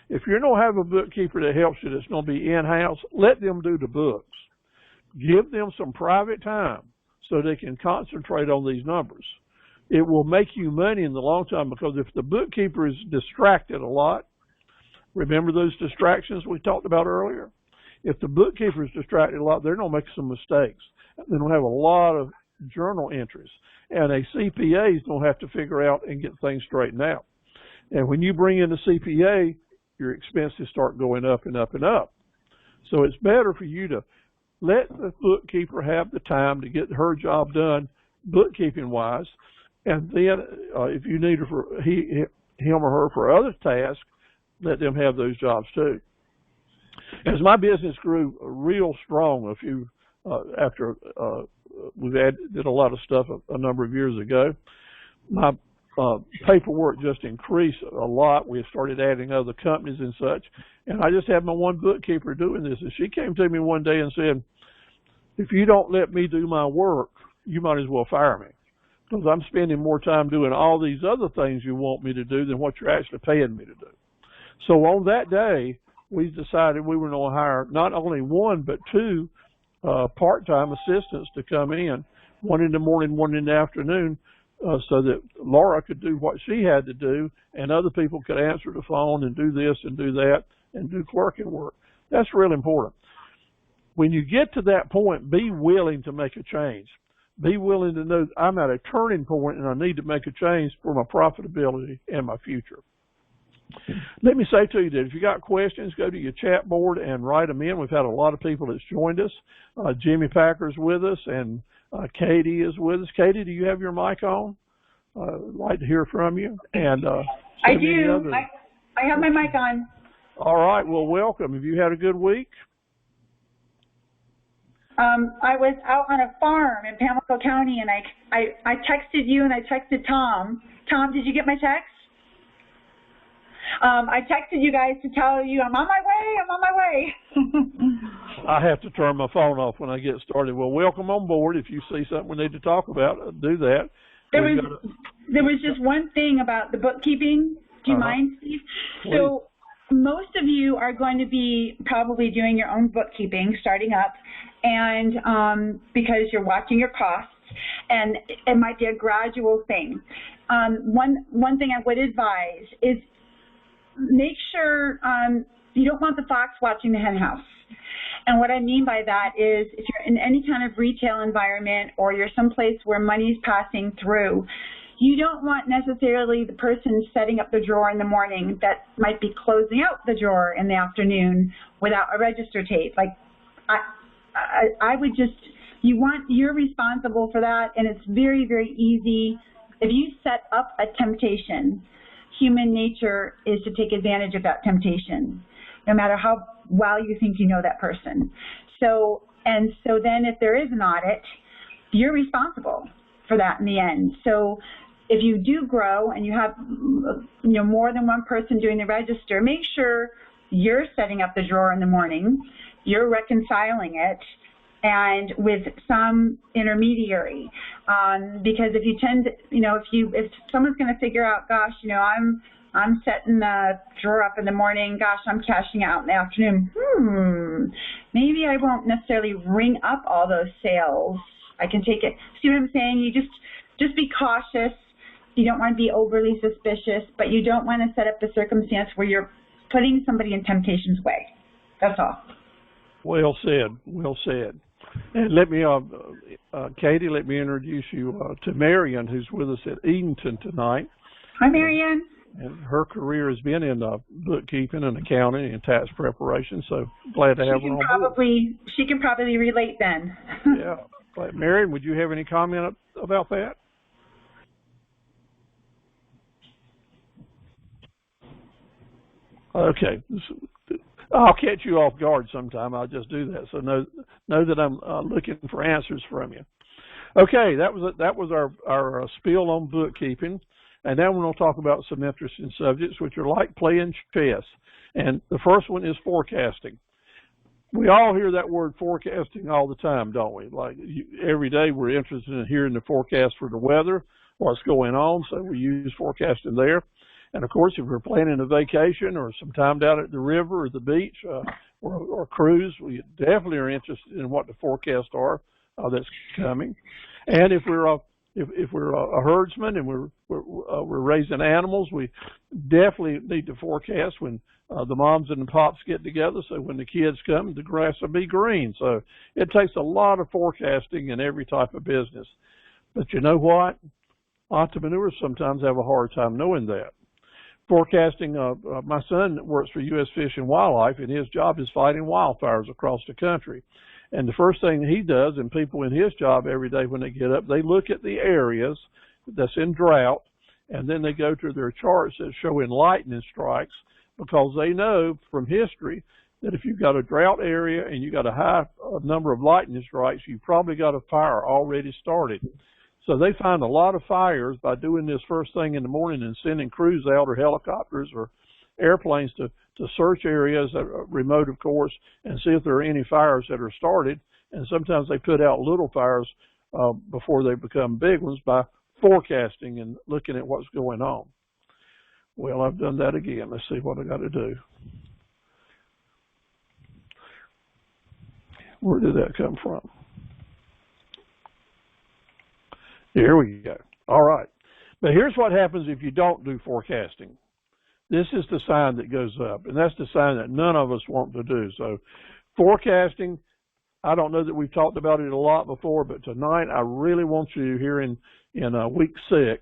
If you don't have a bookkeeper that helps you that's going to be in-house, let them do the books. Give them some private time so they can concentrate on these numbers. It will make you money in the long term, because if the bookkeeper is distracted a lot, remember those distractions we talked about earlier? If the bookkeeper is distracted a lot, they're going to make some mistakes. They don't have a lot of journal entries. And a CPA is going to have to figure out and get things straightened out. And when you bring in a CPA, your expenses start going up and up and up. So it's better for you to let the bookkeeper have the time to get her job done bookkeeping-wise. And then if you need him or her for other tasks, let them have those jobs too. As my business grew real strong after we did a lot of stuff a number of years ago, my paperwork just increased a lot. We started adding other companies and such, and I just had my one bookkeeper doing this, and she came to me one day and said, if you don't let me do my work, you might as well fire me, because I'm spending more time doing all these other things you want me to do than what you're actually paying me to do. So on that day, we decided we were going to hire not only one, but two part-time assistants to come in, one in the morning, one in the afternoon, so that Laura could do what she had to do and other people could answer the phone and do this and do that and do clerking work. That's really important. When you get to that point, be willing to make a change. Be willing to know I'm at a turning point and I need to make a change for my profitability and my future. Let me say to you that if you got questions, go to your chat board and write them in. We've had a lot of people that's joined us. Jimmy Packer's with us, and Katie is with us. Katie, do you have your mic on? like to hear from you. And I do. I have my mic on. All right. Well, welcome. Have you had a good week? I was out on a farm in Pamlico County, and I texted you and I texted Tom. Tom, did you get my text? I texted you guys to tell you I'm on my way. I have to turn my phone off when I get started. Well, welcome on board. If you see something we need to talk about, do that. There was just one thing about the bookkeeping. Do you mind, Steve? Please. So most of you are going to be probably doing your own bookkeeping starting up, and because you're watching your costs, and it might be a gradual thing. One thing I would advise is make sure you don't want the fox watching the hen house. And what I mean by that is if you're in any kind of retail environment or you're someplace where money's passing through, you don't want necessarily the person setting up the drawer in the morning that might be closing out the drawer in the afternoon without a register tape. Like, I would just, you're responsible for that, and it's very, very easy. If you set up a temptation, human nature is to take advantage of that temptation, no matter how well you think you know that person. So then if there is an audit, you're responsible for that in the end. So if you do grow and you have more than one person doing the register, make sure you're setting up the drawer in the morning, you're reconciling it, and with some intermediary, because if you tend to, if someone's going to figure out, gosh, I'm setting the drawer up in the morning, gosh, I'm cashing out in the afternoon, maybe I won't necessarily ring up all those sales. I can take it. See what I'm saying? You just be cautious. You don't want to be overly suspicious, but you don't want to set up the circumstance where you're putting somebody in temptation's way. That's all. Well said. Well said. And let me, Katie, let me introduce you to Marion, who's with us at Edenton tonight. Hi, Marion. And her career has been in bookkeeping and accounting and tax preparation, so glad to have her on board. She can probably relate then. Yeah. Marion, would you have any comment about that? Okay. I'll catch you off guard sometime. I'll just do that. So know that I'm looking for answers from you. Okay, that was our spiel on bookkeeping, and now we're going to talk about some interesting subjects, which are like playing chess. And the first one is forecasting. We all hear that word forecasting all the time, don't we? Like every day we're interested in hearing the forecast for the weather, what's going on, so we use forecasting there. And of course, if we're planning a vacation or some time down at the river or the beach or cruise, we definitely are interested in what the forecasts are that's coming. And if we're a herdsman and we're raising animals, we definitely need to forecast when the moms and the pops get together. So when the kids come, the grass will be green. So it takes a lot of forecasting in every type of business. But you know what? Entrepreneurs sometimes have a hard time knowing that. Forecasting, my son works for U.S. Fish and Wildlife, and his job is fighting wildfires across the country. And the first thing he does, and people in his job every day when they get up, they look at the areas that's in drought, and then they go to their charts that show lightning strikes, because they know from history that if you've got a drought area and you've got a high number of lightning strikes, you've probably got a fire already started. So they find a lot of fires by doing this first thing in the morning and sending crews out, or helicopters or airplanes to search areas that are remote, of course, and see if there are any fires that are started. And sometimes they put out little fires before they become big ones by forecasting and looking at what's going on. Well, I've done that again. Let's see what I got to do. Where did that come from? Here we go. All right. But here's what happens if you don't do forecasting. This is the sign that goes up, and that's the sign that none of us want to do. So forecasting, I don't know that we've talked about it a lot before, but tonight I really want you here in week 6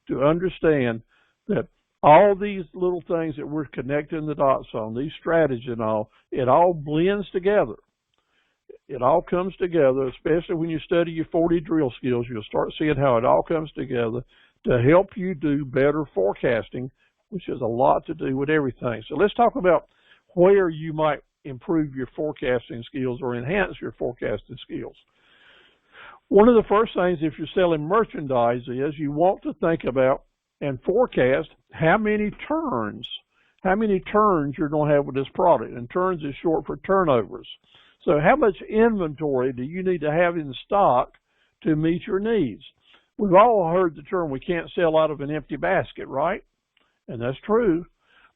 to understand that all these little things that we're connecting the dots on, these strategies and all, it all blends together. It all comes together, especially when you study your 40 drill skills. You'll start seeing how it all comes together to help you do better forecasting, which has a lot to do with everything. So let's talk about where you might improve your forecasting skills or enhance your forecasting skills. One of the first things if you're selling merchandise is you want to think about and forecast how many turns you're going to have with this product. And turns is short for turnovers. So how much inventory do you need to have in stock to meet your needs? We've all heard the term, we can't sell out of an empty basket, right? And that's true.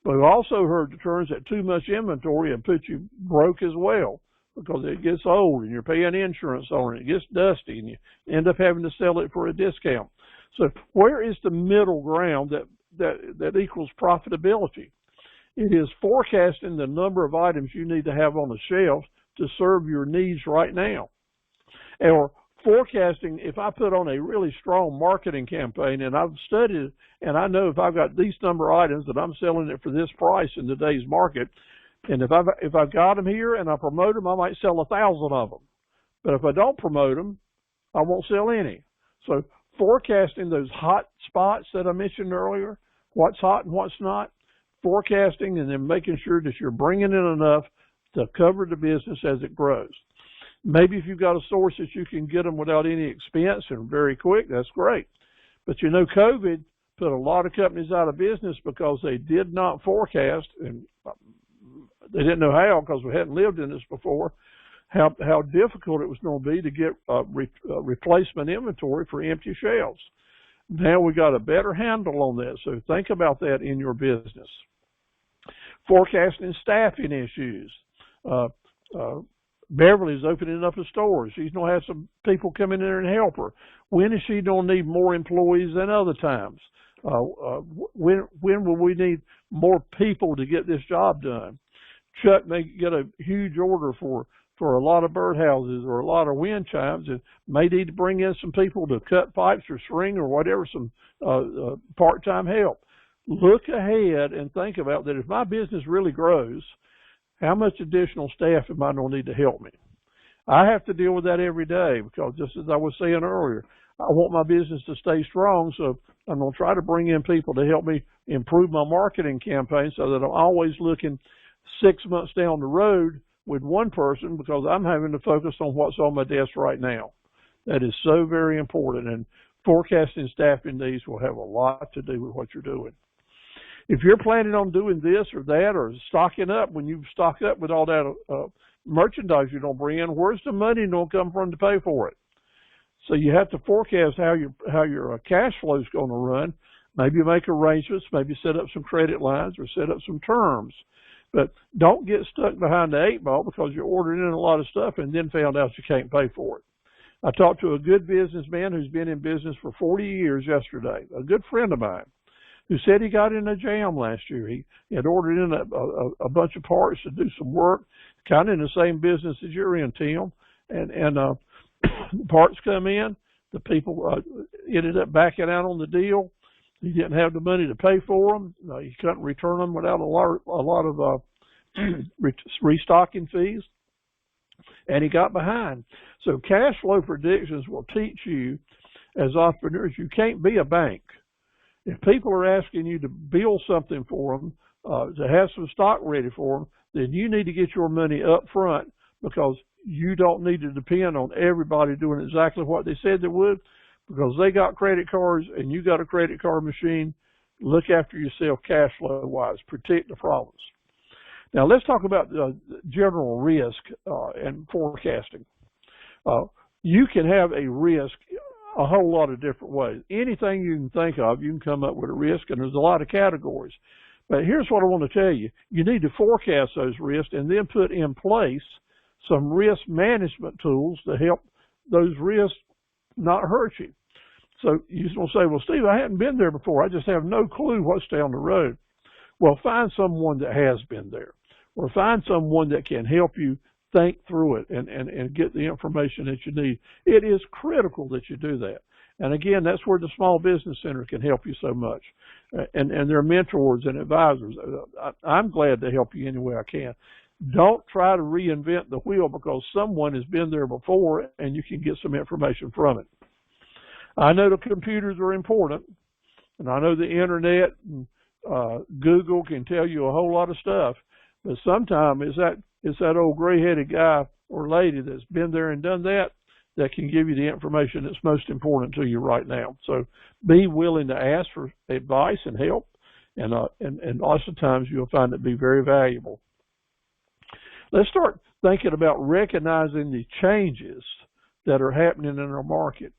But we've also heard the terms that too much inventory and put you broke as well, because it gets old and you're paying insurance on it. It gets dusty and you end up having to sell it for a discount. So where is the middle ground that equals profitability? It is forecasting the number of items you need to have on the shelf to serve your needs right now. Or forecasting, if I put on a really strong marketing campaign and I've studied it and I know if I've got these number of items that I'm selling it for this price in today's market, and if I've got them here and I promote them, I might sell 1,000 of them. But if I don't promote them, I won't sell any. So forecasting those hot spots that I mentioned earlier, what's hot and what's not, forecasting and then making sure that you're bringing in enough to cover the business as it grows. Maybe if you've got a source that you can get them without any expense and very quick, that's great. But you know, COVID put a lot of companies out of business because they did not forecast, and they didn't know how because we hadn't lived in this before, how difficult it was going to be to get replacement inventory for empty shelves. Now we got a better handle on that, so think about that in your business. Forecasting staffing issues. Beverly's opening up a store. She's going to have some people come in there and help her. When is she going to need more employees than other times? When will we need more people to get this job done? Chuck may get a huge order for a lot of birdhouses or a lot of wind chimes and may need to bring in some people to cut pipes or string or whatever, some part-time help. Look ahead and think about that if my business really grows, how much additional staff am I going to need to help me? I have to deal with that every day because just as I was saying earlier, I want my business to stay strong, so I'm going to try to bring in people to help me improve my marketing campaign so that I'm always looking 6 months down the road with one person because I'm having to focus on what's on my desk right now. That is so very important, and forecasting staffing needs will have a lot to do with what you're doing. If you're planning on doing this or that or stocking up, when you stock up with all that merchandise you don't bring in, where's the money going to come from to pay for it? So you have to forecast how your cash flow is going to run. Maybe make arrangements, maybe set up some credit lines or set up some terms. But don't get stuck behind the 8 ball because you're ordering in a lot of stuff and then found out you can't pay for it. I talked to a good businessman who's been in business for 40 years yesterday, a good friend of mine, who said he got in a jam last year. He had ordered in a bunch of parts to do some work, kind of in the same business as you're in, Tim. And parts come in, the people ended up backing out on the deal. He didn't have the money to pay for them. He couldn't return them without a lot of restocking fees, and he got behind. So cash flow predictions will teach you as entrepreneurs you can't be a bank. If people are asking you to build something for them, to have some stock ready for them, then you need to get your money up front because you don't need to depend on everybody doing exactly what they said they would because they got credit cards and you got a credit card machine. Look after yourself cash flow wise. Protect the problems. Now let's talk about general risk and forecasting. You can have a risk a whole lot of different ways. Anything you can think of, you can come up with a risk, and there's a lot of categories. But here's what I want to tell you. You need to forecast those risks and then put in place some risk management tools to help those risks not hurt you. So you're going to say, well, Steve, I hadn't been there before. I just have no clue what's down the road. Well, find someone that has been there, or find someone that can help you think through it and get the information that you need. It is critical that you do that. And again, that's where the Small Business Center can help you so much. And their mentors and advisors. I'm glad to help you any way I can. Don't try to reinvent the wheel because someone has been there before and you can get some information from it. I know the computers are important, And I know the internet and Google can tell you a whole lot of stuff, but sometimes it's that old gray-headed guy or lady that's been there and done that can give you the information that's most important to you right now. So be willing to ask for advice and help, and lots of times you'll find it be very valuable. Let's start thinking about recognizing the changes that are happening in our market.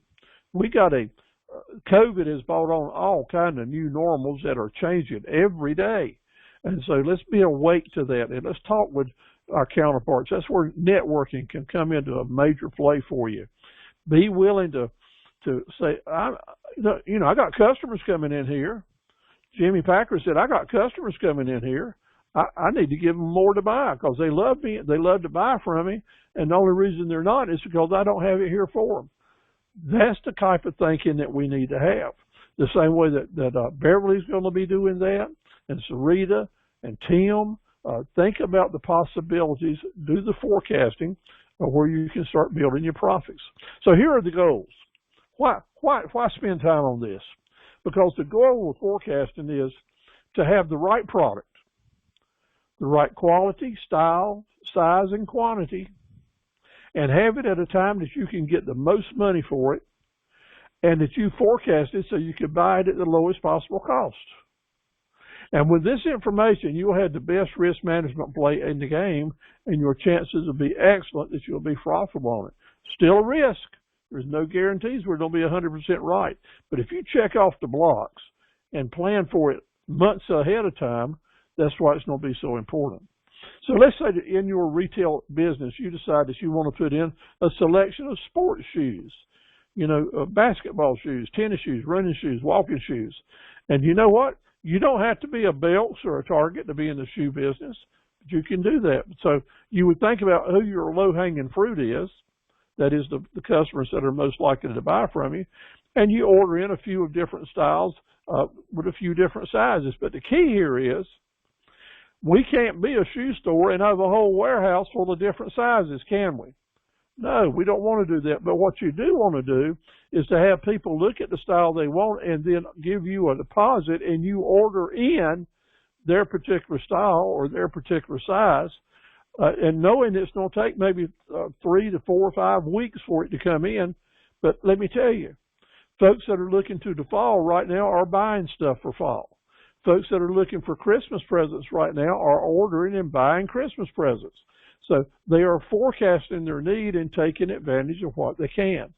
We got COVID has brought on all kinds of new normals that are changing every day. And so let's be awake to that, and let's talk with our counterparts. That's where networking can come into a major play for you. Be willing to say, I got customers coming in here. Jimmy Packer said, I got customers coming in here. I need to give them more to buy because they love me. They love to buy from me, and the only reason they're not is because I don't have it here for them. That's the type of thinking that we need to have. The same way that Beverly's going to be doing that, and Sarita and Tim. Think about the possibilities. Do the forecasting of where you can start building your profits. So here are the goals. Why spend time on this? Because the goal of forecasting is to have the right product, the right quality, style, size, and quantity, and have it at a time that you can get the most money for it, and that you forecast it so you can buy it at the lowest possible cost. And with this information, you'll have the best risk management play in the game, and your chances will be excellent that you'll be profitable on it. Still a risk. There's no guarantees we're going to be 100% right. But if you check off the blocks and plan for it months ahead of time, that's why it's going to be so important. So let's say that in your retail business, you decide that you want to put in a selection of sports shoes, basketball shoes, tennis shoes, running shoes, walking shoes. And you know what? You don't have to be a Belks or a Target to be in the shoe business, but you can do that. So you would think about who your low-hanging fruit is. That is the customers that are most likely to buy from you. And you order in a few of different styles with a few different sizes. But the key here is we can't be a shoe store and have a whole warehouse full of different sizes, can we? No, we don't want to do that. But what you do want to do is to have people look at the style they want and then give you a deposit, and you order in their particular style or their particular size, and knowing it's going to take maybe 3 to 4 or 5 weeks for it to come in. But let me tell you, folks that are looking to the fall right now are buying stuff for fall. Folks that are looking for Christmas presents right now are ordering and buying Christmas presents. So they are forecasting their need and taking advantage of what they can.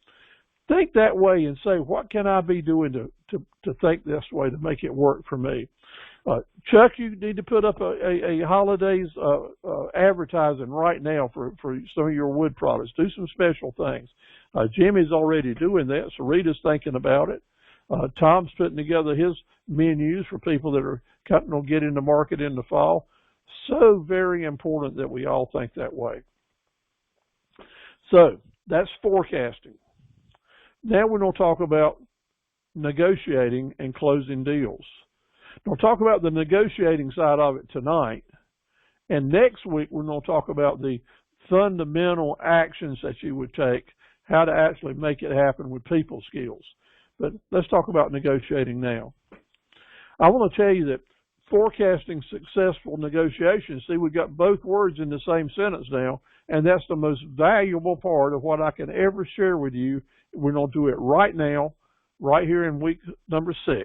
Think that way and say, what can I be doing to think this way to make it work for me? Chuck, you need to put up a holidays advertising right now for some of your wood products. Do some special things. Jimmy's already doing that. Sarita's thinking about it. Tom's putting together his menus for people that are cutting on getting the market in the fall. So very important that we all think that way. So that's forecasting. Now we're going to talk about negotiating and closing deals. We'll talk about the negotiating side of it tonight. And next week we're going to talk about the fundamental actions that you would take, how to actually make it happen with people skills. But let's talk about negotiating now. I want to tell you that forecasting successful negotiations, see, we've got both words in the same sentence now, and that's the most valuable part of what I can ever share with you. We're going to do it right now, right here in week number 6.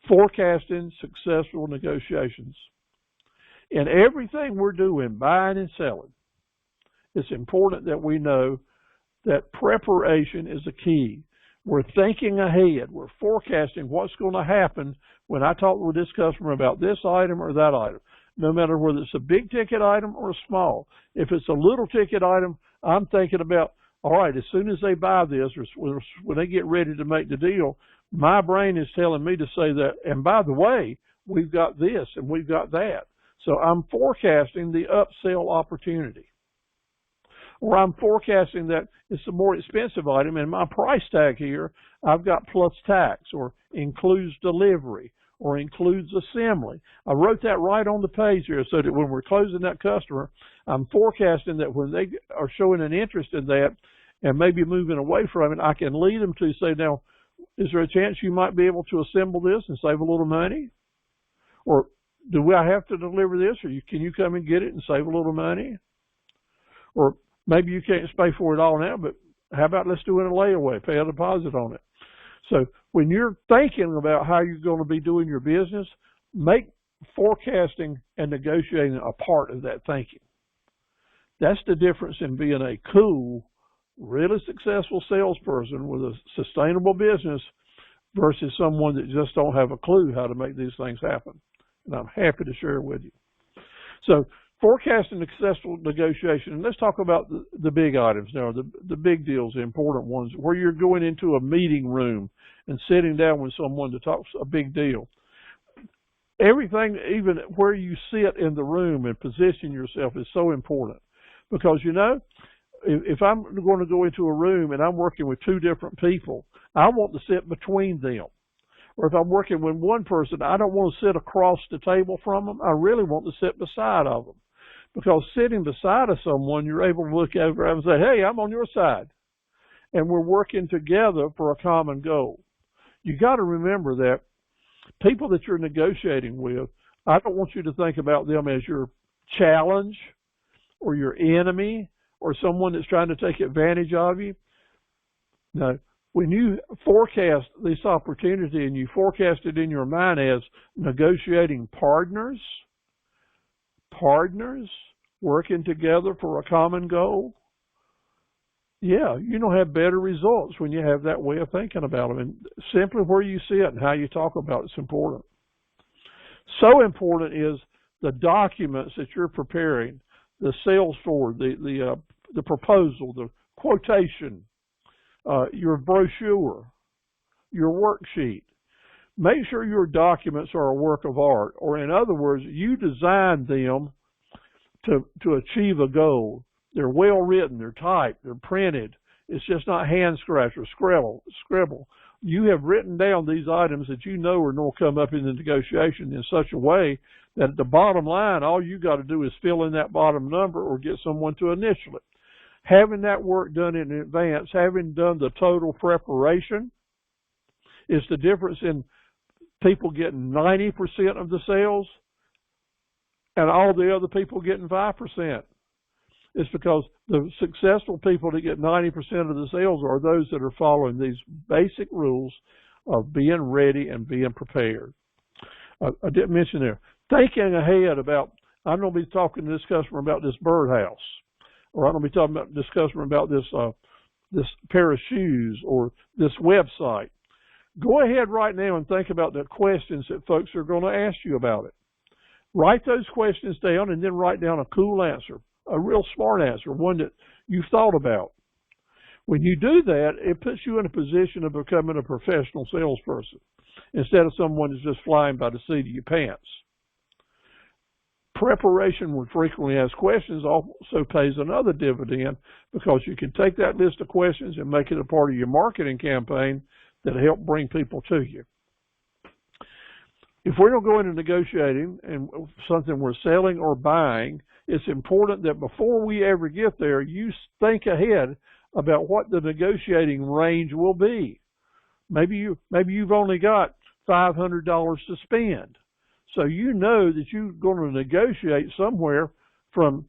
Forecasting successful negotiations. In everything we're doing, buying and selling, it's important that we know that preparation is the key. We're thinking ahead. We're forecasting what's going to happen when I talk with this customer about this item or that item, no matter whether it's a big ticket item or a small. If it's a little ticket item, I'm thinking about, all right, as soon as they buy this or when they get ready to make the deal, my brain is telling me to say that, and by the way, we've got this and we've got that. So I'm forecasting the upsell opportunity. Or I'm forecasting that it's a more expensive item, and my price tag here, I've got plus tax, or includes delivery, or includes assembly. I wrote that right on the page here so that when we're closing that customer, I'm forecasting that when they are showing an interest in that and maybe moving away from it, I can lead them to say, now, Is there a chance you might be able to assemble this and save a little money? Or do I have to deliver this, or can you come and get it and save a little money? Or maybe you can't pay for it all now, but how about let's do it in a layaway, pay a deposit on it. So when you're thinking about how you're going to be doing your business, make forecasting and negotiating a part of that thinking. That's the difference in being a cool, really successful salesperson with a sustainable business versus someone that just don't have a clue how to make these things happen. And I'm happy to share with you. So forecasting successful negotiation, and let's talk about the big items now, the big deals, the important ones, where you're going into a meeting room and sitting down with someone to talk a big deal. Everything, even where you sit in the room and position yourself, is so important. Because, you know, if I'm going to go into a room and I'm working with two different people, I want to sit between them. Or if I'm working with one person, I don't want to sit across the table from them. I really want to sit beside of them. Because sitting beside of someone, you're able to look over and say, hey, I'm on your side. And we're working together for a common goal. You got to remember that people that you're negotiating with, I don't want you to think about them as your challenge or your enemy or someone that's trying to take advantage of you. No. When you forecast this opportunity and you forecast it in your mind as negotiating partners working together for a common goal, yeah, you're going to have better results when you have that way of thinking about them. And simply where you sit and how you talk about it's important. So important is the documents that you're preparing, the sales forward, the proposal, the quotation, your brochure, your worksheet. Make sure your documents are a work of art, or in other words, you designed them to achieve a goal. They're well written, they're typed, they're printed. It's just not hand scratch or scribble. You have written down these items that you know are going to come up in the negotiation in such a way that at the bottom line, all you got to do is fill in that bottom number or get someone to initial it. Having that work done in advance, having done the total preparation, is the difference in people getting 90% of the sales and all the other people getting 5%. It's because the successful people that get 90% of the sales are those that are following these basic rules of being ready and being prepared. I didn't mention there, thinking ahead about, I'm going to be talking to this customer about this birdhouse, or I'm going to be talking about this customer about this pair of shoes or this website. Go ahead right now and think about the questions that folks are going to ask you about it. Write those questions down and then write down a cool answer, a real smart answer, one that you've thought about. When you do that, it puts you in a position of becoming a professional salesperson instead of someone that's just flying by the seat of your pants. Preparation with frequently asked questions also pays another dividend because you can take that list of questions and make it a part of your marketing campaign that'll help bring people to you. If we're going to go into negotiating and something we're selling or buying, it's important that before we ever get there, you think ahead about what the negotiating range will be. Maybe you've only got $500 to spend. So you know that you're going to negotiate somewhere from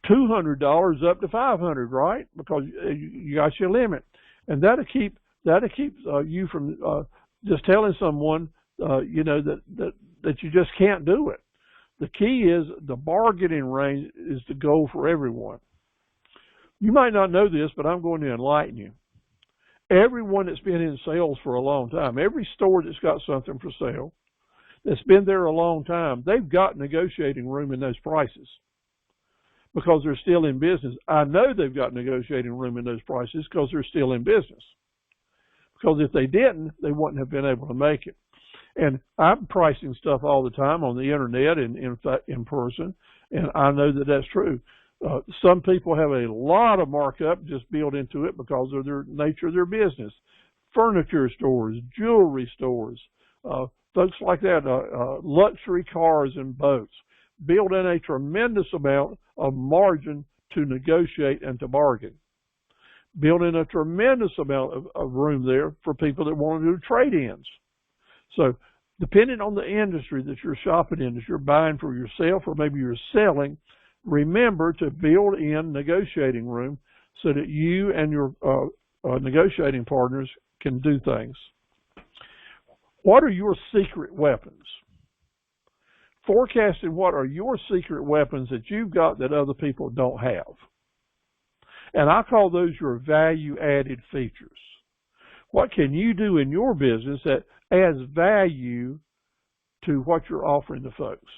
$200 up to $500, right? Because you got your limit. And that'll keep you from just telling someone that you just can't do it. The key is the bargaining range is the goal for everyone. You might not know this, but I'm going to enlighten you. Everyone that's been in sales for a long time, every store that's got something for sale, that's been there a long time, they've got negotiating room in those prices because they're still in business. I know they've got negotiating room in those prices because they're still in business. Because if they didn't, they wouldn't have been able to make it. And I'm pricing stuff all the time on the internet and in person, and I know that that's true. Some people have a lot of markup just built into it because of their nature of their business. Furniture stores, jewelry stores, folks like that, luxury cars and boats, build in a tremendous amount of margin to negotiate and to bargain. building a tremendous amount of room there for people that want to do trade-ins. So depending on the industry that you're shopping in, if you're buying for yourself or maybe you're selling, remember to build in negotiating room so that you and your negotiating partners can do things. What are your secret weapons? Forecasting what are your secret weapons that you've got that other people don't have. And I call those your value-added features. What can you do in your business that adds value to what you're offering to folks?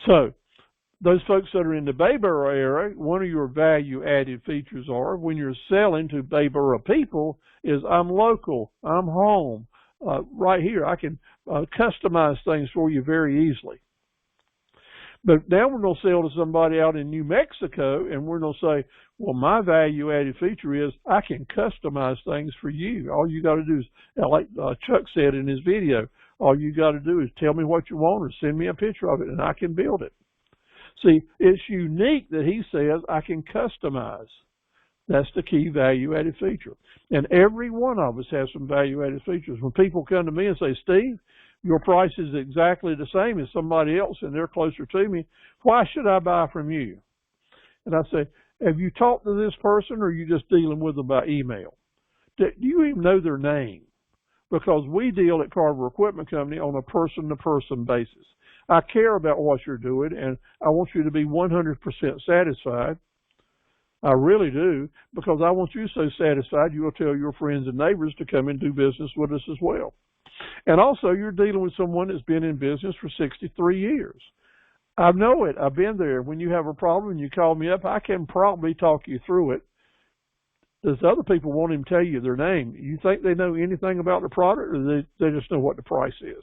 So, those folks that are in the Bayboro area, one of your value-added features are when you're selling to Bayboro people is I'm local, I'm home. Right here, I can customize things for you very easily. But now we're going to sell to somebody out in New Mexico, and we're going to say, well, my value-added feature is I can customize things for you. All you got to do is, like Chuck said in his video, all you got to do is tell me what you want or send me a picture of it, and I can build it. See, it's unique that he says I can customize. That's the key value-added feature. And every one of us has some value-added features. When people come to me and say, Steve, your price is exactly the same as somebody else and they're closer to me, why should I buy from you? And I say, have you talked to this person or are you just dealing with them by email? Do you even know their name? Because we deal at Carver Equipment Company on a person-to-person basis. I care about what you're doing and I want you to be 100% satisfied. I really do, because I want you so satisfied you will tell your friends and neighbors to come and do business with us as well. And also, you're dealing with someone that's been in business for 63 years. I know it. I've been there. When you have a problem and you call me up, I can probably talk you through it. Does other people want him to tell you their name? You think they know anything about the product, or they just know what the price is?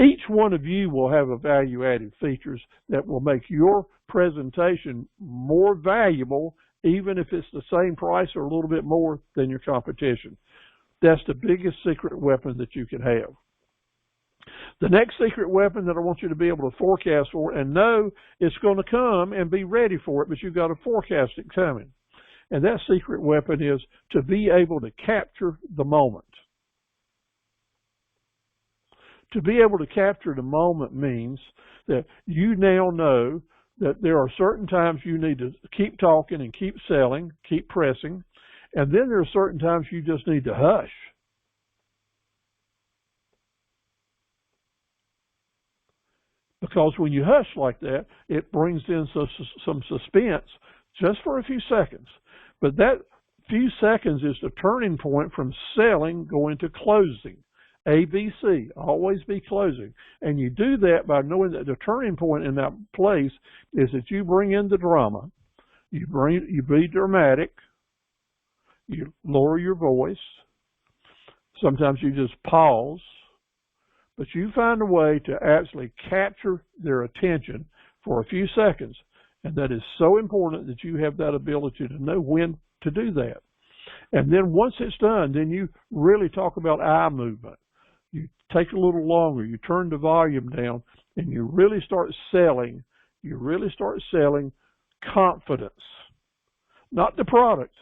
Each one of you will have a value-added features that will make your presentation more valuable, even if it's the same price or a little bit more than your competition. That's the biggest secret weapon that you can have. The next secret weapon that I want you to be able to forecast for and know it's going to come and be ready for it, but you've got to forecast it coming. And that secret weapon is to be able to capture the moment. To be able to capture the moment means that you now know that there are certain times you need to keep talking and keep selling, keep pressing, and then there are certain times you just need to hush. Because when you hush like that, it brings in some suspense just for a few seconds. But that few seconds is the turning point from selling going to closing. ABC, always be closing. And you do that by knowing that the turning point in that place is that you bring in the drama, you be dramatic, you lower your voice, sometimes you just pause, but you find a way to actually capture their attention for a few seconds. And that is so important that you have that ability to know when to do that. And then once it's done, then you really talk about eye movement. You take a little longer, you turn the volume down, and you really start selling. You really start selling confidence. Not the product,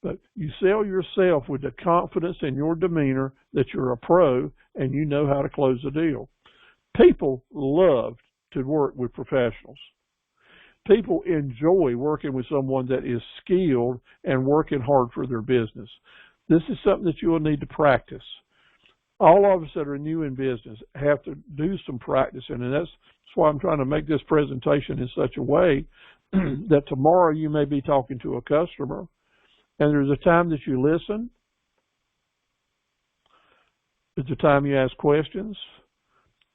but you sell yourself with the confidence in your demeanor that you're a pro and you know how to close a deal. People love to work with professionals. People enjoy working with someone that is skilled and working hard for their business. This is something that you will need to practice. All of us that are new in business have to do some practicing, and that's why I'm trying to make this presentation in such a way that tomorrow you may be talking to a customer, and there's a time that you listen, there's a time you ask questions,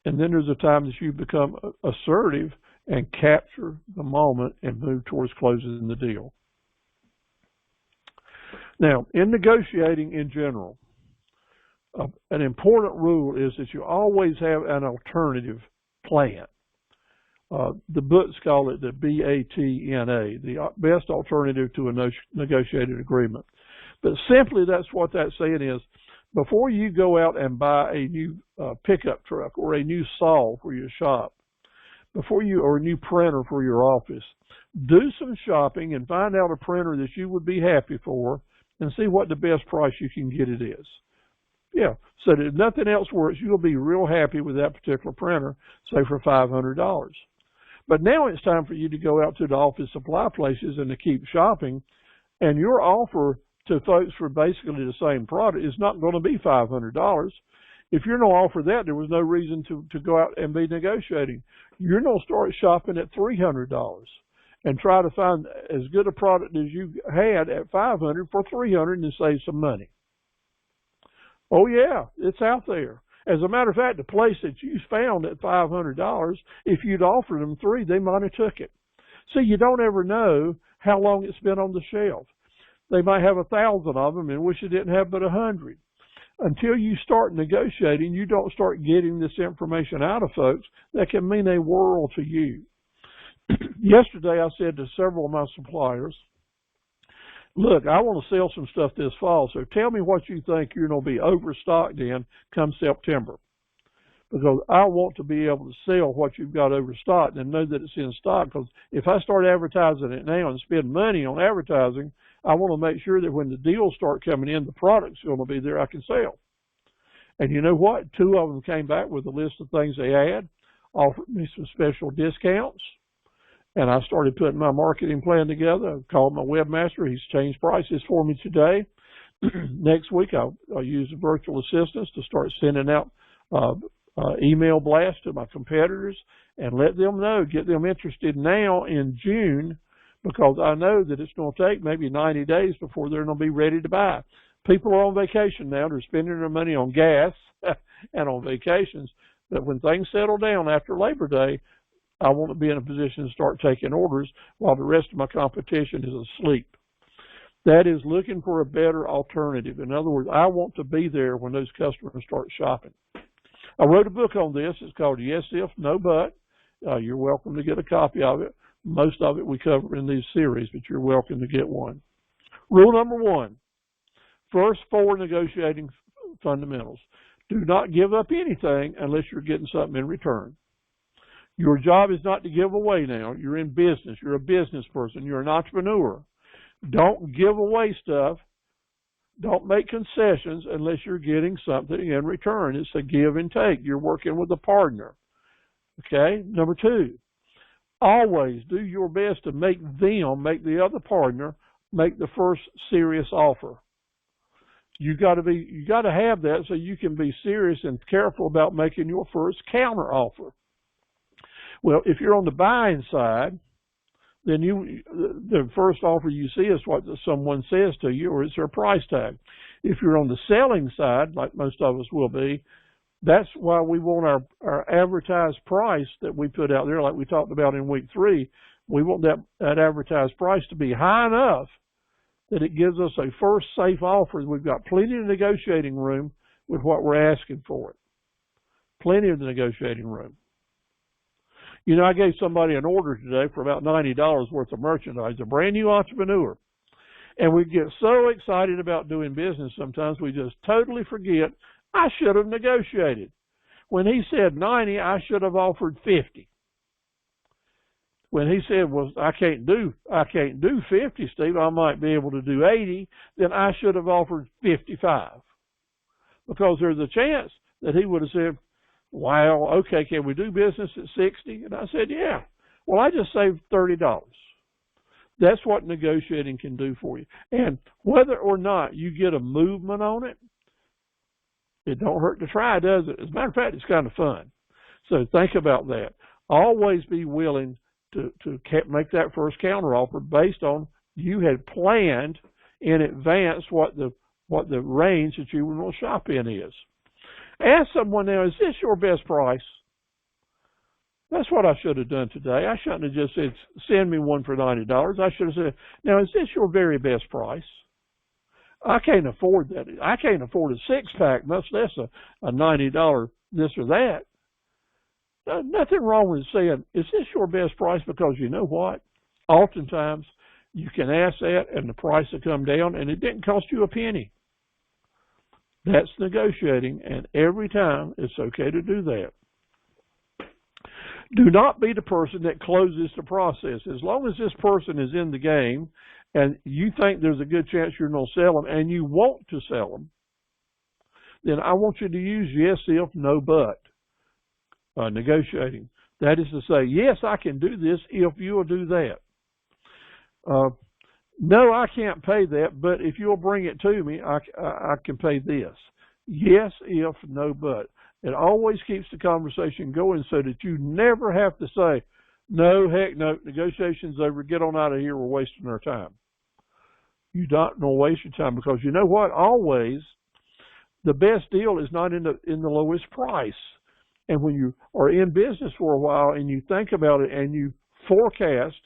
and then there's a time that you become assertive and capture the moment and move towards closing the deal. Now, in negotiating in general, an important rule is that you always have an alternative plan. The books call it the BATNA, the best alternative to a negotiated agreement. But simply that's what that's saying is, before you go out and buy a new pickup truck or a new saw for your shop, or a new printer for your office, do some shopping and find out a printer that you would be happy for and see what the best price you can get it is. Yeah, so that if nothing else works, you'll be real happy with that particular printer, say for $500. But now it's time for you to go out to the office supply places and to keep shopping, and your offer to folks for basically the same product is not going to be $500. If you're going to offer that, there was no reason to go out and be negotiating. You're going to start shopping at $300 and try to find as good a product as you had at $500 for $300 and save some money. Oh yeah, it's out there. As a matter of fact, the place that you found at $500, if you'd offered them $300, they might have took it. So you don't ever know how long it's been on the shelf. They might have 1,000 of them and wish they didn't have but 100. Until you start negotiating, you don't start getting this information out of folks. That can mean a world to you. Yesterday, I said to several of my suppliers, look, I want to sell some stuff this fall, so tell me what you think you're going to be overstocked in come September. Because I want to be able to sell what you've got overstocked and know that it's in stock. Because if I start advertising it now and spend money on advertising, I want to make sure that when the deals start coming in, the product's going to be there I can sell. And you know what? 2 of them came back with a list of things they had, offered me some special discounts. And I started putting my marketing plan together. I called my webmaster. He's changed prices for me today. Next week, I'll use the virtual assistants to start sending out email blasts to my competitors and let them know, get them interested now in June, because I know that it's going to take maybe 90 days before they're going to be ready to buy. People are on vacation now. They're spending their money on gas and on vacations. But when things settle down after Labor Day, I want to be in a position to start taking orders while the rest of my competition is asleep. That is looking for a better alternative. In other words, I want to be there when those customers start shopping. I wrote a book on this. It's called Yes If, No But. You're welcome to get a copy of it. Most of it we cover in these series, but you're welcome to get one. Rule number 1, first 4 negotiating fundamentals. Do not give up anything unless you're getting something in return. Your job is not to give away now. You're in business. You're a business person. You're an entrepreneur. Don't give away stuff. Don't make concessions unless you're getting something in return. It's a give and take. You're working with a partner. Okay? Number 2, always do your best to make the other partner, make the first serious offer. You got to have that so you can be serious and careful about making your first counter offer. Well, if you're on the buying side, then the first offer you see is what someone says to you, or it's their price tag. If you're on the selling side, like most of us will be, that's why we want our advertised price that we put out there, like we talked about in week 3. We want that advertised price to be high enough that it gives us a first safe offer. We've got plenty of negotiating room with what we're asking for it. Plenty of the negotiating room. You know, I gave somebody an order today for about $90 worth of merchandise, a brand new entrepreneur. And we get so excited about doing business sometimes we just totally forget, I should have negotiated. When he said 90, I should have offered 50. When he said, well, I can't do 50, Steve, I might be able to do 80, then I should have offered 55. Because there's a chance that he would have said, wow, okay, can we do business at 60? And I said, yeah. Well, I just saved $30. That's what negotiating can do for you. And whether or not you get a movement on it, it don't hurt to try, does it? As a matter of fact, it's kind of fun. So think about that. Always be willing to make that first counteroffer based on you had planned in advance what the range that you will shop in is. Ask someone now, is this your best price? That's what I should have done today. I shouldn't have just said, send me one for $90. I should have said, now, is this your very best price? I can't afford that. I can't afford a 6-pack, much less a $90 this or that. Nothing wrong with saying, is this your best price? Because you know what? Oftentimes, you can ask that and the price will come down and it didn't cost you a penny. That's negotiating, and every time it's okay to do that. Do not be the person that closes the process. As long as this person is in the game and you think there's a good chance you're going to sell them and you want to sell them, then I want you to use yes, if, no, but negotiating. That is to say, yes, I can do this if you'll do that. No, I can't pay that, but if you'll bring it to me, I can pay this. Yes, if, no, but. It always keeps the conversation going so that you never have to say, no, heck no, negotiation's over, get on out of here, we're wasting our time. You don't waste your time, because you know what? Always, the best deal is not in the lowest price. And when you are in business for a while and you think about it and you forecast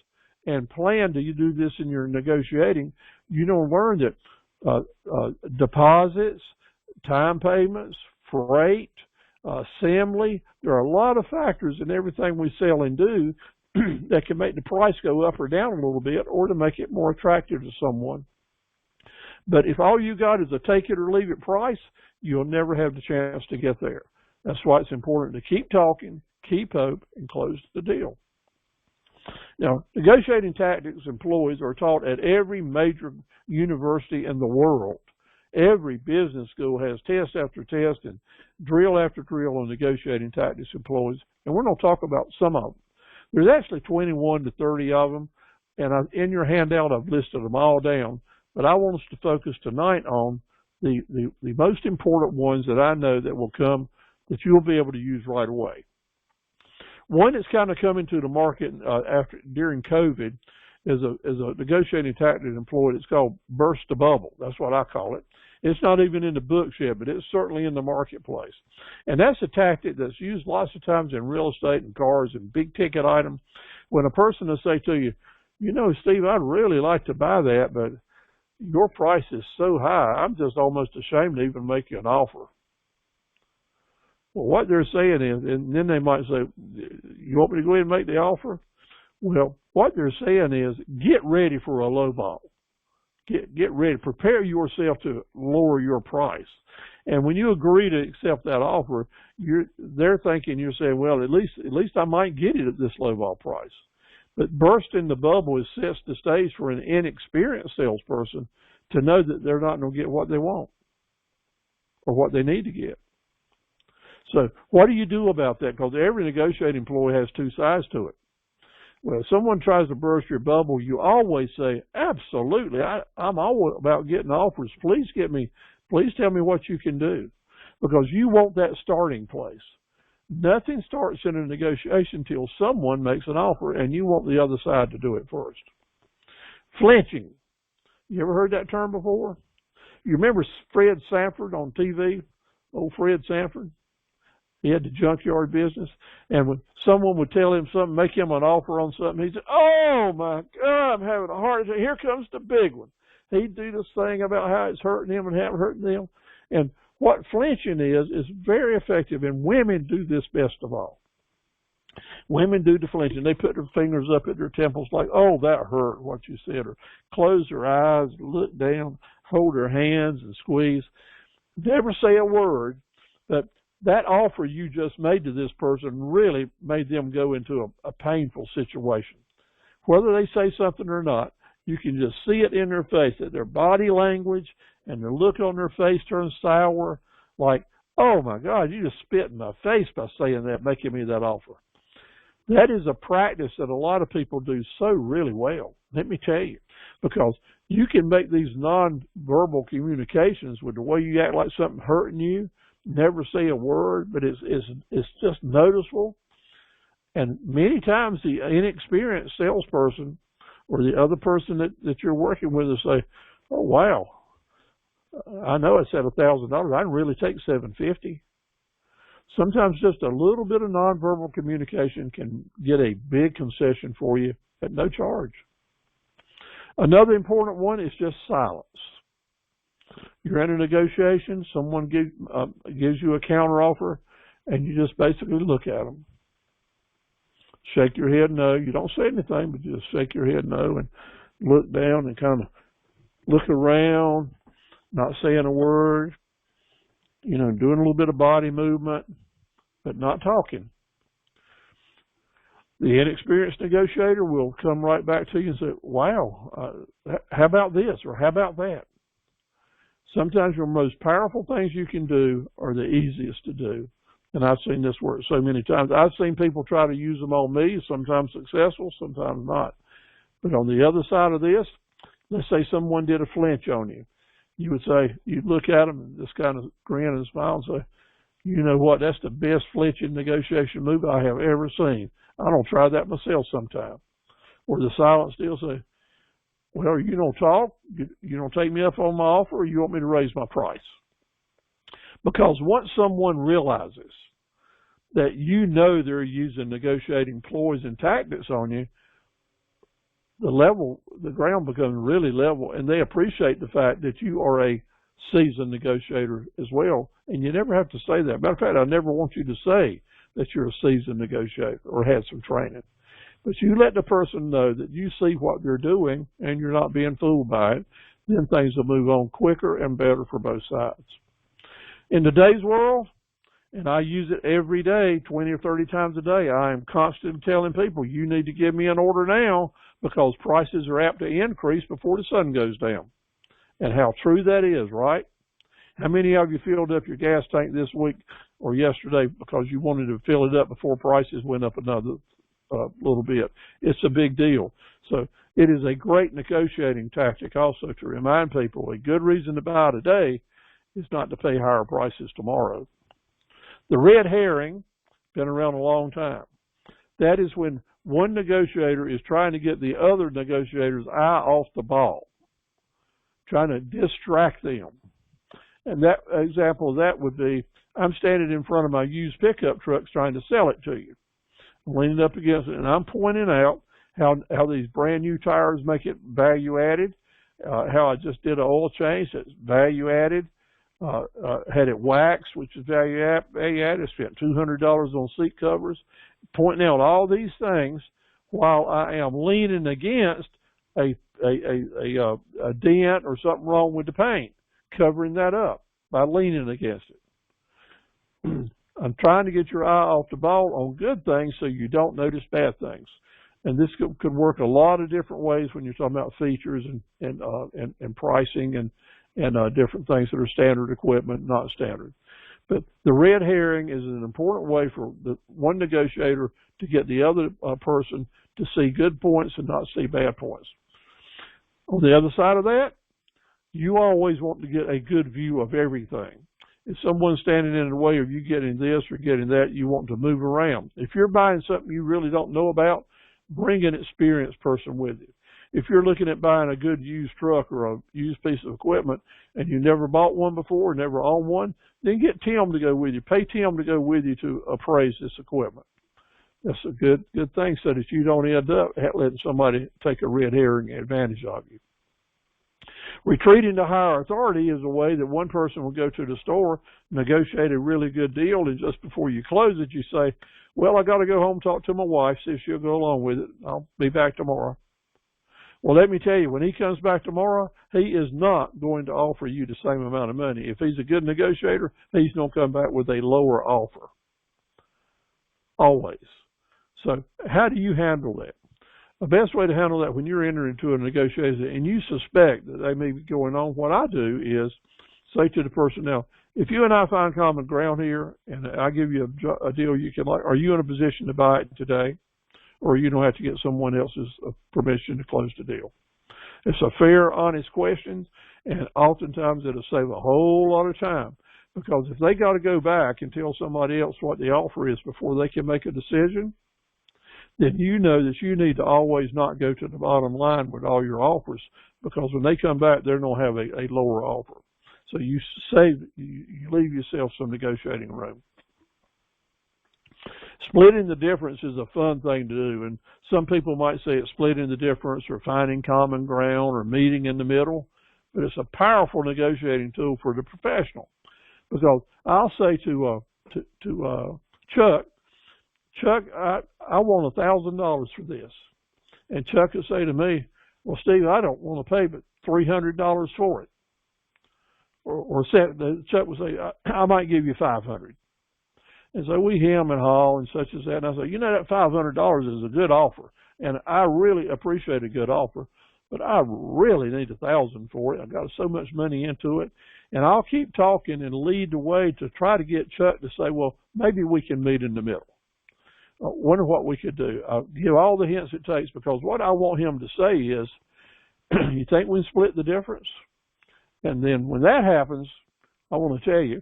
and plan to do this in your negotiating, you don't learn that deposits, time payments, freight, assembly, there are a lot of factors in everything we sell and do that can make the price go up or down a little bit, or to make it more attractive to someone. But if all you got is a take it or leave it price, you'll never have the chance to get there. That's why it's important to keep talking, keep hope, and close the deal. Now, negotiating tactics employees are taught at every major university in the world. Every business school has test after test and drill after drill on negotiating tactics employees, and we're going to talk about some of them. There's actually 21 to 30 of them, and in your handout I've listed them all down, but I want us to focus tonight on the most important ones that I know that will come, that you'll be able to use right away. One that's kind of come into the market during COVID is a negotiating tactic employee. It's called burst the bubble. That's what I call it. It's not even in the books yet, but it's certainly in the marketplace. And that's a tactic that's used lots of times in real estate and cars and big ticket items. When a person will say to you, you know, Steve, I'd really like to buy that, but your price is so high, I'm just almost ashamed to even make you an offer. Well, what they're saying is, and then they might say, you want me to go ahead and make the offer? Well, what they're saying is, get ready for a low ball. Get ready. Prepare yourself to lower your price. And when you agree to accept that offer, they're thinking, you're saying, well, at least I might get it at this low ball price. But bursting the bubble sets the stage for an inexperienced salesperson to know that they're not going to get what they want or what they need to get. So what do you do about that? Because every negotiating employee has two sides to it. Well, if someone tries to burst your bubble, you always say, absolutely, I'm all about getting offers. Please tell me what you can do. Because you want that starting place. Nothing starts in a negotiation till someone makes an offer, and you want the other side to do it first. Flinching. You ever heard that term before? You remember Fred Sanford on TV? Old Fred Sanford? He had the junkyard business, and when someone would tell him something, make him an offer on something, he'd say, oh my God, I'm having a heart attack. Here comes the big one. He'd do this thing about how it's hurting him and how it's hurting them. And what flinching is very effective, and women do this best of all. Women do the flinching. They put their fingers up at their temples like, oh, that hurt, what you said, or close their eyes, look down, hold their hands and squeeze. Never say a word, but that offer you just made to this person really made them go into a painful situation. Whether they say something or not, you can just see it in their face, that their body language and the look on their face turns sour, like, oh my God, you just spit in my face by saying that, making me that offer. That is a practice that a lot of people do so really well, let me tell you, because you can make these nonverbal communications with the way you act like something hurting you, never say a word, but it's just noticeable. And many times the inexperienced salesperson or the other person that you're working with will say, oh, wow, I know I said $1,000. I can really take $750. Sometimes just a little bit of nonverbal communication can get a big concession for you at no charge. Another important one is just silence. You're in a negotiation, someone gives you a counteroffer, and you just basically look at them. Shake your head no. You don't say anything, but just shake your head no and look down and kind of look around, not saying a word, doing a little bit of body movement, but not talking. The inexperienced negotiator will come right back to you and say, wow, how about this or how about that? Sometimes your most powerful things you can do are the easiest to do. And I've seen this work so many times. I've seen people try to use them on me, sometimes successful, sometimes not. But on the other side of this, let's say someone did a flinch on you. You would say, you'd look at them and just kind of grin and smile and say, you know what, that's the best flinching negotiation move I have ever seen. I don't try that myself sometime. Or the silent deal say, well, you don't talk, you don't take me up on my offer, or you want me to raise my price? Because once someone realizes that you know they're using negotiating ploys and tactics on you, the ground becomes really level, and they appreciate the fact that you are a seasoned negotiator as well. And you never have to say that. Matter of fact, I never want you to say that you're a seasoned negotiator or had some training. But you let the person know that you see what they're doing and you're not being fooled by it, then things will move on quicker and better for both sides. In today's world, and I use it every day, 20 or 30 times a day, I am constantly telling people, you need to give me an order now because prices are apt to increase before the sun goes down. And how true that is, right? How many of you filled up your gas tank this week or yesterday because you wanted to fill it up before prices went up another little bit? It's a big deal. So it is a great negotiating tactic also to remind people a good reason to buy today is not to pay higher prices tomorrow. The red herring, been around a long time. That is when one negotiator is trying to get the other negotiator's eye off the ball, trying to distract them. And that example of that would be, I'm standing in front of my used pickup trucks trying to sell it to you. I'm leaning up against it, and I'm pointing out how these brand new tires make it value added, how I just did an oil change that's value added, had it waxed, which is value added, spent $200 on seat covers, pointing out all these things while I am leaning against a dent or something wrong with the paint, covering that up by leaning against it. I'm trying to get your eye off the ball on good things so you don't notice bad things. And this could work a lot of different ways when you're talking about features and pricing and different things that are standard equipment, not standard. But the red herring is an important way for the one negotiator to get the other person to see good points and not see bad points. On the other side of that, you always want to get a good view of everything. If someone's standing in the way of you getting this or getting that, you want to move around. If you're buying something you really don't know about, bring an experienced person with you. If you're looking at buying a good used truck or a used piece of equipment and you never bought one before, never owned one, then get Tim to go with you. Pay Tim to go with you to appraise this equipment. That's a good thing so that you don't end up letting somebody take a red herring advantage of you. Retreating to higher authority is a way that one person will go to the store, negotiate a really good deal, and just before you close it, you say, well, I got to go home and talk to my wife, see if she'll go along with it. I'll be back tomorrow. Well, let me tell you, when he comes back tomorrow, he is not going to offer you the same amount of money. If he's a good negotiator, he's going to come back with a lower offer. Always. So how do you handle that? The best way to handle that when you're entering into a negotiation and you suspect that they may be going on, what I do is say to the person, now, if you and I find common ground here and I give you a deal you can like, are you in a position to buy it today? Or you don't have to get someone else's permission to close the deal. It's a fair, honest question, and oftentimes it'll save a whole lot of time. Because if they got to go back and tell somebody else what the offer is before they can make a decision, then you know that you need to always not go to the bottom line with all your offers, because when they come back, they're going to have a lower offer. So you leave yourself some negotiating room. Splitting the difference is a fun thing to do, and some people might say it's splitting the difference or finding common ground or meeting in the middle, but it's a powerful negotiating tool for the professional. Because I'll say to Chuck, I want $1,000 for this, and Chuck will say to me, well, Steve, I don't want to pay but $300 for it, or Chuck will say, I might give you $500. And so we hem and haw and such as that. And I say, you know, that $500 is a good offer. And I really appreciate a good offer, but I really need $1,000 for it. I got so much money into it. And I'll keep talking and lead the way to try to get Chuck to say, well, maybe we can meet in the middle. I wonder what we could do. I'll give all the hints it takes, because what I want him to say is, you think we can split the difference? And then when that happens, I want to tell you,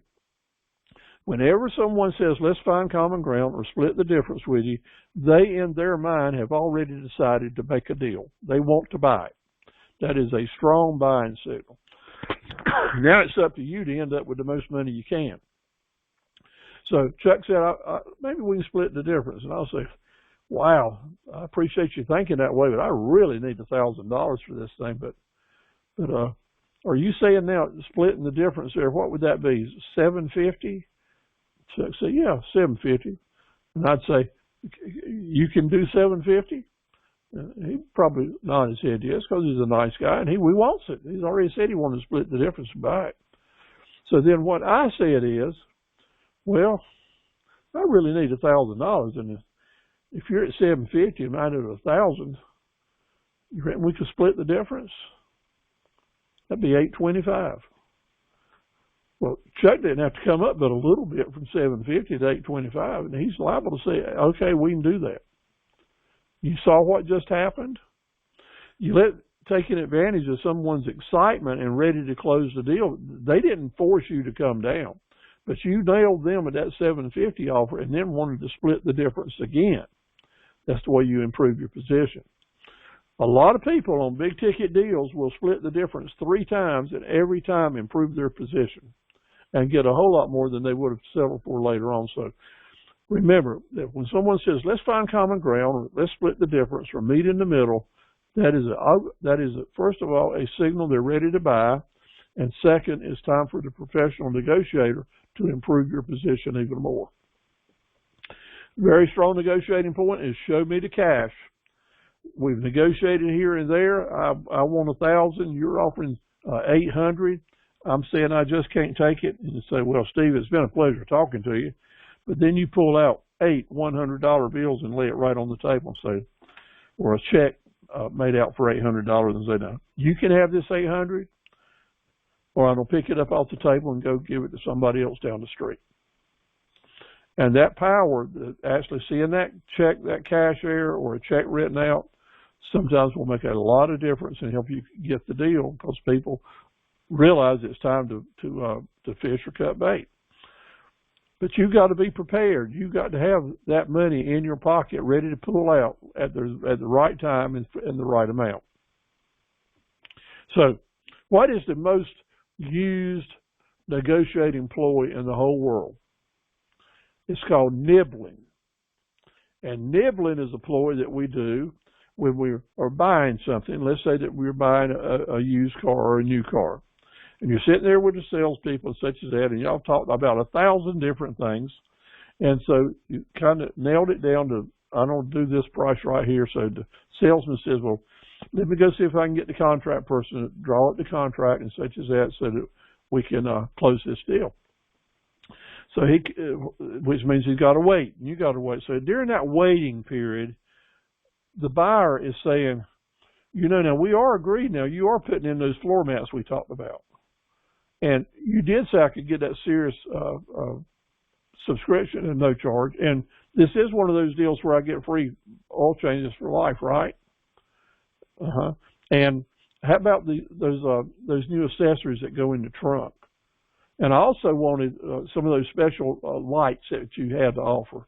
whenever someone says, let's find common ground or split the difference with you, they in their mind have already decided to make a deal. They want to buy it. That is a strong buying signal. Now it's up to you to end up with the most money you can. So Chuck said, maybe we can split the difference. And I'll say, wow, I appreciate you thinking that way, but I really need $1,000 for this thing. But are you saying now splitting the difference there, what would that be, $750? Chuck said, yeah, $750. And I'd say, you can do $750? He probably nod his head yes, because he's a nice guy, and we wants it. He's already said he wanted to split the difference and buy it. So then what I said is, well, I really need $1,000, and if you're at $750 and I'm at $1,000, you reckon we could split the difference? That'd be $825. Well, Chuck didn't have to come up but a little bit from $750 to $825, and he's liable to say, okay, we can do that. You saw what just happened? You taking advantage of someone's excitement and ready to close the deal. They didn't force you to come down, but you nailed them at that $750 offer and then wanted to split the difference again. That's the way you improve your position. A lot of people on big ticket deals will split the difference 3 times and every time improve their position and get a whole lot more than they would have settled for later on. So remember that when someone says, let's find common ground, or let's split the difference or meet in the middle, that is first of all, a signal they're ready to buy. And second, it's time for the professional negotiator to improve your position even more. Very strong negotiating point is show me the cash. We've negotiated here and there. I want $1,000. You're offering $800. I'm saying I just can't take it. And you say, well, Steve, it's been a pleasure talking to you. But then you pull out 8 $100 bills and lay it right on the table and say, or a check made out for $800 and say, no, you can have this $800, or I'm going to pick it up off the table and go give it to somebody else down the street. And that power, actually seeing that check, that cash there, or a check written out, sometimes will make a lot of difference and help you get the deal, because people realize it's time to fish or cut bait. But you've got to be prepared. You've got to have that money in your pocket ready to pull out at the right time and the right amount. So what is the most used negotiating ploy in the whole world? It's called nibbling. And nibbling is a ploy that we do when we are buying something. Let's say that we're buying a used car or a new car. And you're sitting there with the salespeople such as that, and y'all talked about 1,000 different things. And so you kind of nailed it down to, I don't do this price right here. So the salesman says, well, let me go see if I can get the contract person to draw up the contract and such as that so that we can close this deal. So which means he's got to wait, and you got to wait. So during that waiting period, the buyer is saying, you know, now we are agreed now, you are putting in those floor mats we talked about. And you did say I could get that serious subscription and no charge. And this is one of those deals where I get free oil changes for life, right? And how about those new accessories that go in the trunk? And I also wanted some of those special lights that you had to offer.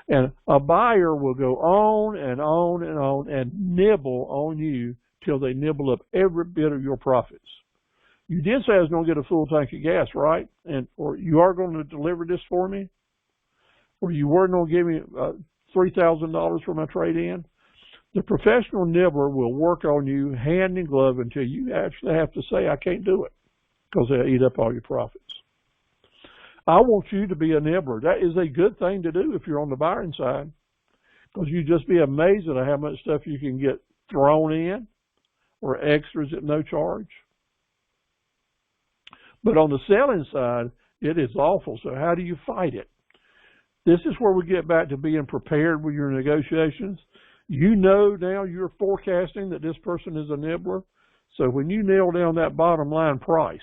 And a buyer will go on and on and on and nibble on you till they nibble up every bit of your profits. You did say I was going to get a full tank of gas, right? Or you are going to deliver this for me? Or you were going to give me $3,000 for my trade-in? The professional nibbler will work on you hand in glove until you actually have to say, I can't do it, because they'll eat up all your profits. I want you to be a nibbler. That is a good thing to do if you're on the buying side, because you'd just be amazed at how much stuff you can get thrown in or extras at no charge. But on the selling side, it is awful. So how do you fight it? This is where we get back to being prepared with your negotiations. You know now you're forecasting that this person is a nibbler. So when you nail down that bottom line price,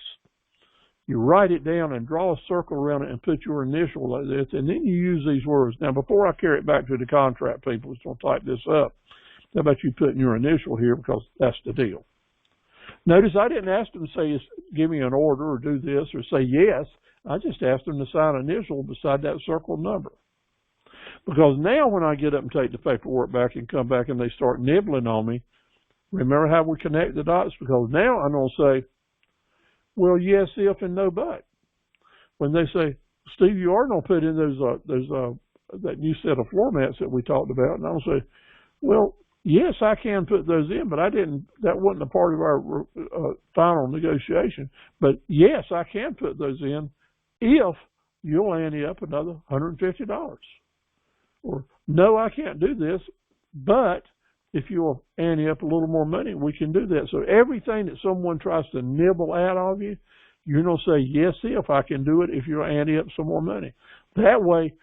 you write it down and draw a circle around it and put your initial like this, and then you use these words. Now, before I carry it back to the contract people who's going to type this up, how about you putting your initial here, because that's the deal. Notice I didn't ask them to say, give me an order or do this or say yes. I just asked them to sign an initial beside that circled number. Because now when I get up and take the paperwork back and come back and they start nibbling on me, remember how we connect the dots? Because now I'm going to say, well, yes, if, and no, but. When they say, Steve, you are going to put in that new set of floor mats that we talked about, and I'll say, well, yes, I can put those in, but I didn't. That wasn't a part of our final negotiation. But yes, I can put those in if you'll ante up another $150. Or no, I can't do this, but if you'll ante up a little more money, we can do that. So everything that someone tries to nibble out of you, you're going to say, yes, if I can do it, if you'll ante up some more money. That way,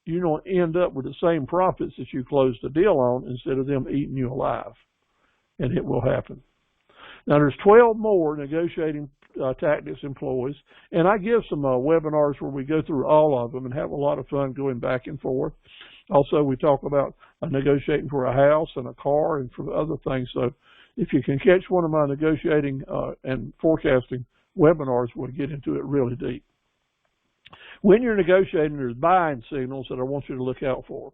you don't end up with the same profits that you closed the deal on instead of them eating you alive. And it will happen. Now, there's 12 more negotiating tactics employees, and I give some webinars where we go through all of them and have a lot of fun going back and forth. Also, we talk about negotiating for a house and a car and for other things. So if you can catch one of my negotiating and forecasting webinars, we'll get into it really deep. When you're negotiating, there's buying signals that I want you to look out for.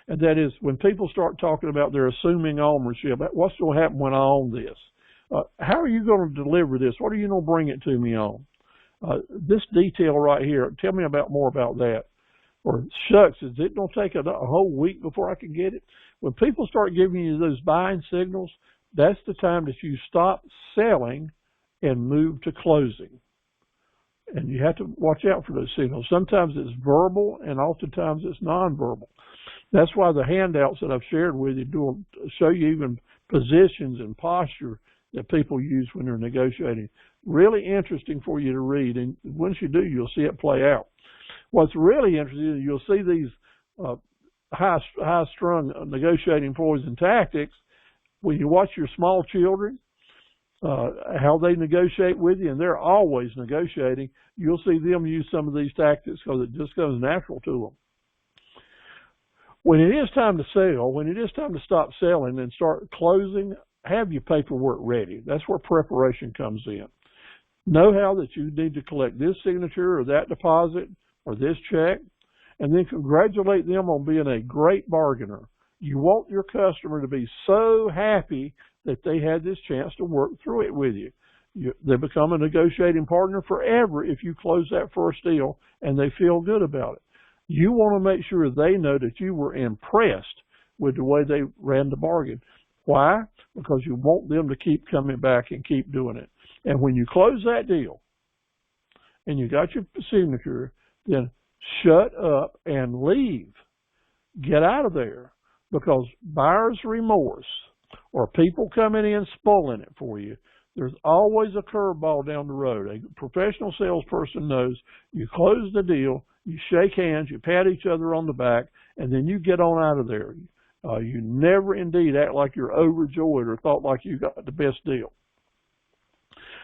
And that is when people start talking about their assuming ownership, what's going to happen when I own this? How are you going to deliver this? What are you going to bring it to me on? This detail right here, tell me more about that. Or shucks, is it going to take a whole week before I can get it? When people start giving you those buying signals, that's the time that you stop selling and move to closing. And you have to watch out for those signals. Sometimes it's verbal and oftentimes it's nonverbal. That's why the handouts that I've shared with you show you even positions and posture that people use when they're negotiating. Really interesting for you to read, and once you do, you'll see it play out. What's really interesting is you'll see these high-strung negotiating ploys and tactics when you watch your small children, how they negotiate with you, and they're always negotiating. You'll see them use some of these tactics because it just comes natural to them. When it is time to sell, when it is time to stop selling and start closing, have your paperwork ready. That's where preparation comes in. Know how that you need to collect this signature or that deposit or this check, and then congratulate them on being a great bargainer. You want your customer to be so happy that they had this chance to work through it with you. They become a negotiating partner forever if you close that first deal and they feel good about it. You want to make sure they know that you were impressed with the way they ran the bargain. Why? Because you want them to keep coming back and keep doing it. And when you close that deal and you got your signature, then shut up and leave. Get out of there, because buyer's remorse or people coming in spoiling it for you, there's always a curveball down the road. A professional salesperson knows you close the deal, you shake hands, you pat each other on the back, and then you get on out of there. You never indeed act like you're overjoyed or thought like you got the best deal.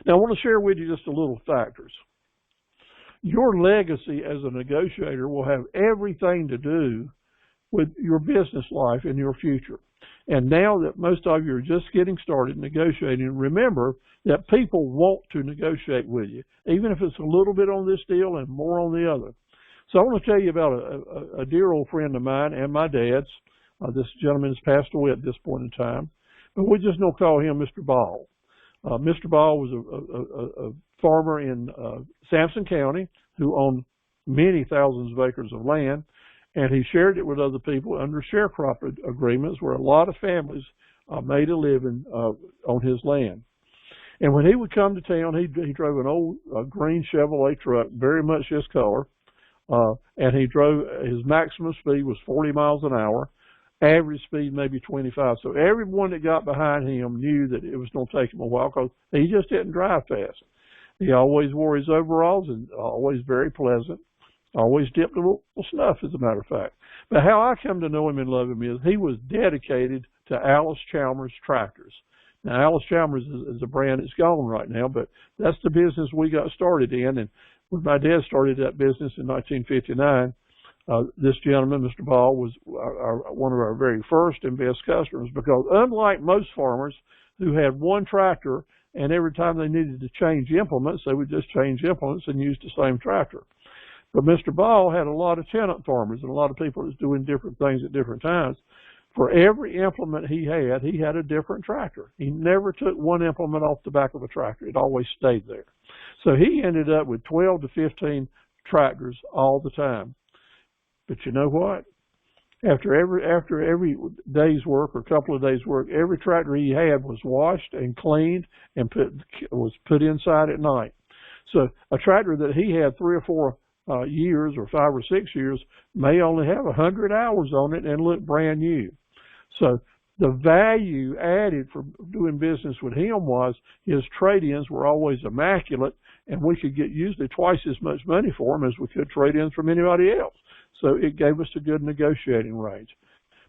Now, I want to share with you just a little factors. Your legacy as a negotiator will have everything to do with your business life and your future. And now that most of you are just getting started negotiating, remember that people want to negotiate with you, even if it's a little bit on this deal and more on the other. So I want to tell you about a dear old friend of mine and my dad's. This gentleman has passed away at this point in time, but we're just going to call him Mr. Ball. Mr. Ball was a farmer in Sampson County who owned many thousands of acres of land, and he shared it with other people under sharecropper agreements where a lot of families made a living on his land. And when he would come to town, he drove an old green Chevrolet truck, very much his color, and he drove, his maximum speed was 40 miles an hour. Average speed maybe 25. So everyone that got behind him knew that it was going to take him a while because he just didn't drive fast. He always wore his overalls and always very pleasant. Always dipped a little snuff, as a matter of fact. But how I come to know him and love him is he was dedicated to Alice Chalmers tractors. Now, Alice Chalmers is a brand that's gone right now, but that's the business we got started in. And when my dad started that business in 1959, this gentleman, Mr. Ball, was one of our very first and best customers, because unlike most farmers who had one tractor and every time they needed to change implements, they would just change implements and use the same tractor. But Mr. Ball had a lot of tenant farmers and a lot of people that was doing different things at different times. For every implement he had a different tractor. He never took one implement off the back of a tractor. It always stayed there. So he ended up with 12 to 15 tractors all the time. But you know what? After every day's work or couple of days' work, every tractor he had was washed and cleaned and was put inside at night. So a tractor that he had 3 or 4 years or 5 or 6 years may only have 100 hours on it and look brand new. So the value added for doing business with him was his trade-ins were always immaculate, and we could get usually twice as much money for them as we could trade-ins from anybody else. So it gave us a good negotiating range.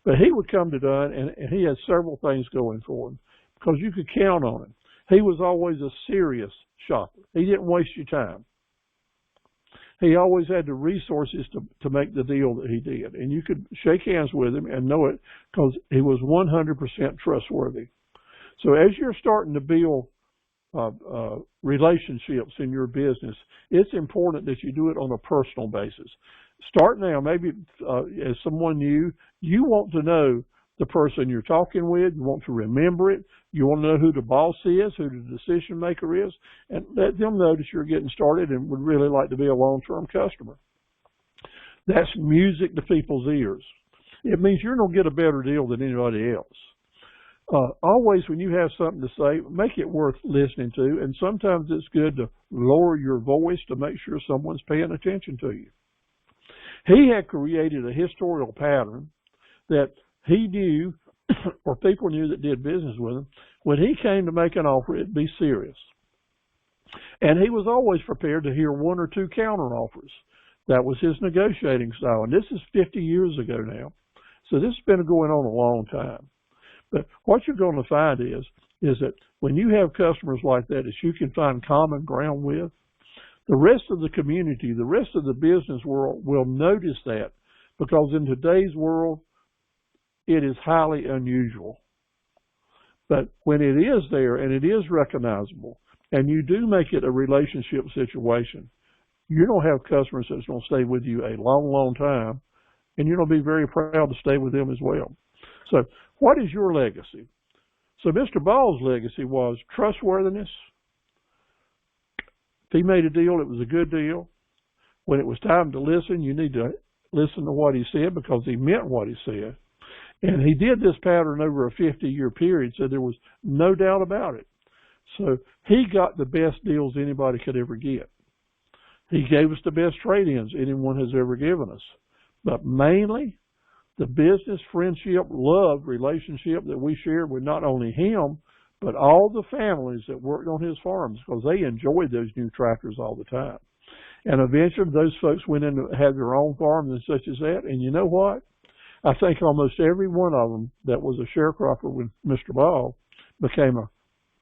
But he would come to Dunn, and he had several things going for him because you could count on him. He was always a serious shopper. He didn't waste your time. He always had the resources to make the deal that he did. And you could shake hands with him and know it because he was 100% trustworthy. So as you're starting to build relationships in your business, it's important that you do it on a personal basis. Start now. Maybe as someone new, you want to know the person you're talking with. You want to remember it. You want to know who the boss is, who the decision maker is, and let them know that you're getting started and would really like to be a long-term customer. That's music to people's ears. It means you're going to get a better deal than anybody else. Always when you have something to say, make it worth listening to, and sometimes it's good to lower your voice to make sure someone's paying attention to you. He had created a historical pattern that he knew, or people knew that did business with him, when he came to make an offer, it'd be serious. And he was always prepared to hear 1 or 2 counter offers. That was his negotiating style. And this is 50 years ago now. So this has been going on a long time. But what you're going to find is that when you have customers like that you can find common ground with, the rest of the community, the rest of the business world will notice that, because in today's world, it is highly unusual. But when it is there and it is recognizable, and you do make it a relationship situation, you're going to have customers that's going to stay with you a long, long time, and you're going to be very proud to stay with them as well. So what is your legacy? So Mr. Ball's legacy was trustworthiness. If he made a deal, it was a good deal. When it was time to listen, you need to listen to what he said because he meant what he said. And he did this pattern over a 50-year period, so there was no doubt about it. So he got the best deals anybody could ever get. He gave us the best trade-ins anyone has ever given us. But mainly, the business, friendship, love relationship that we shared with not only him, but all the families that worked on his farms, because they enjoyed those new tractors all the time. And eventually, those folks went in to have their own farms and such as that. And you know what? I think almost every one of them that was a sharecropper with Mr. Ball became a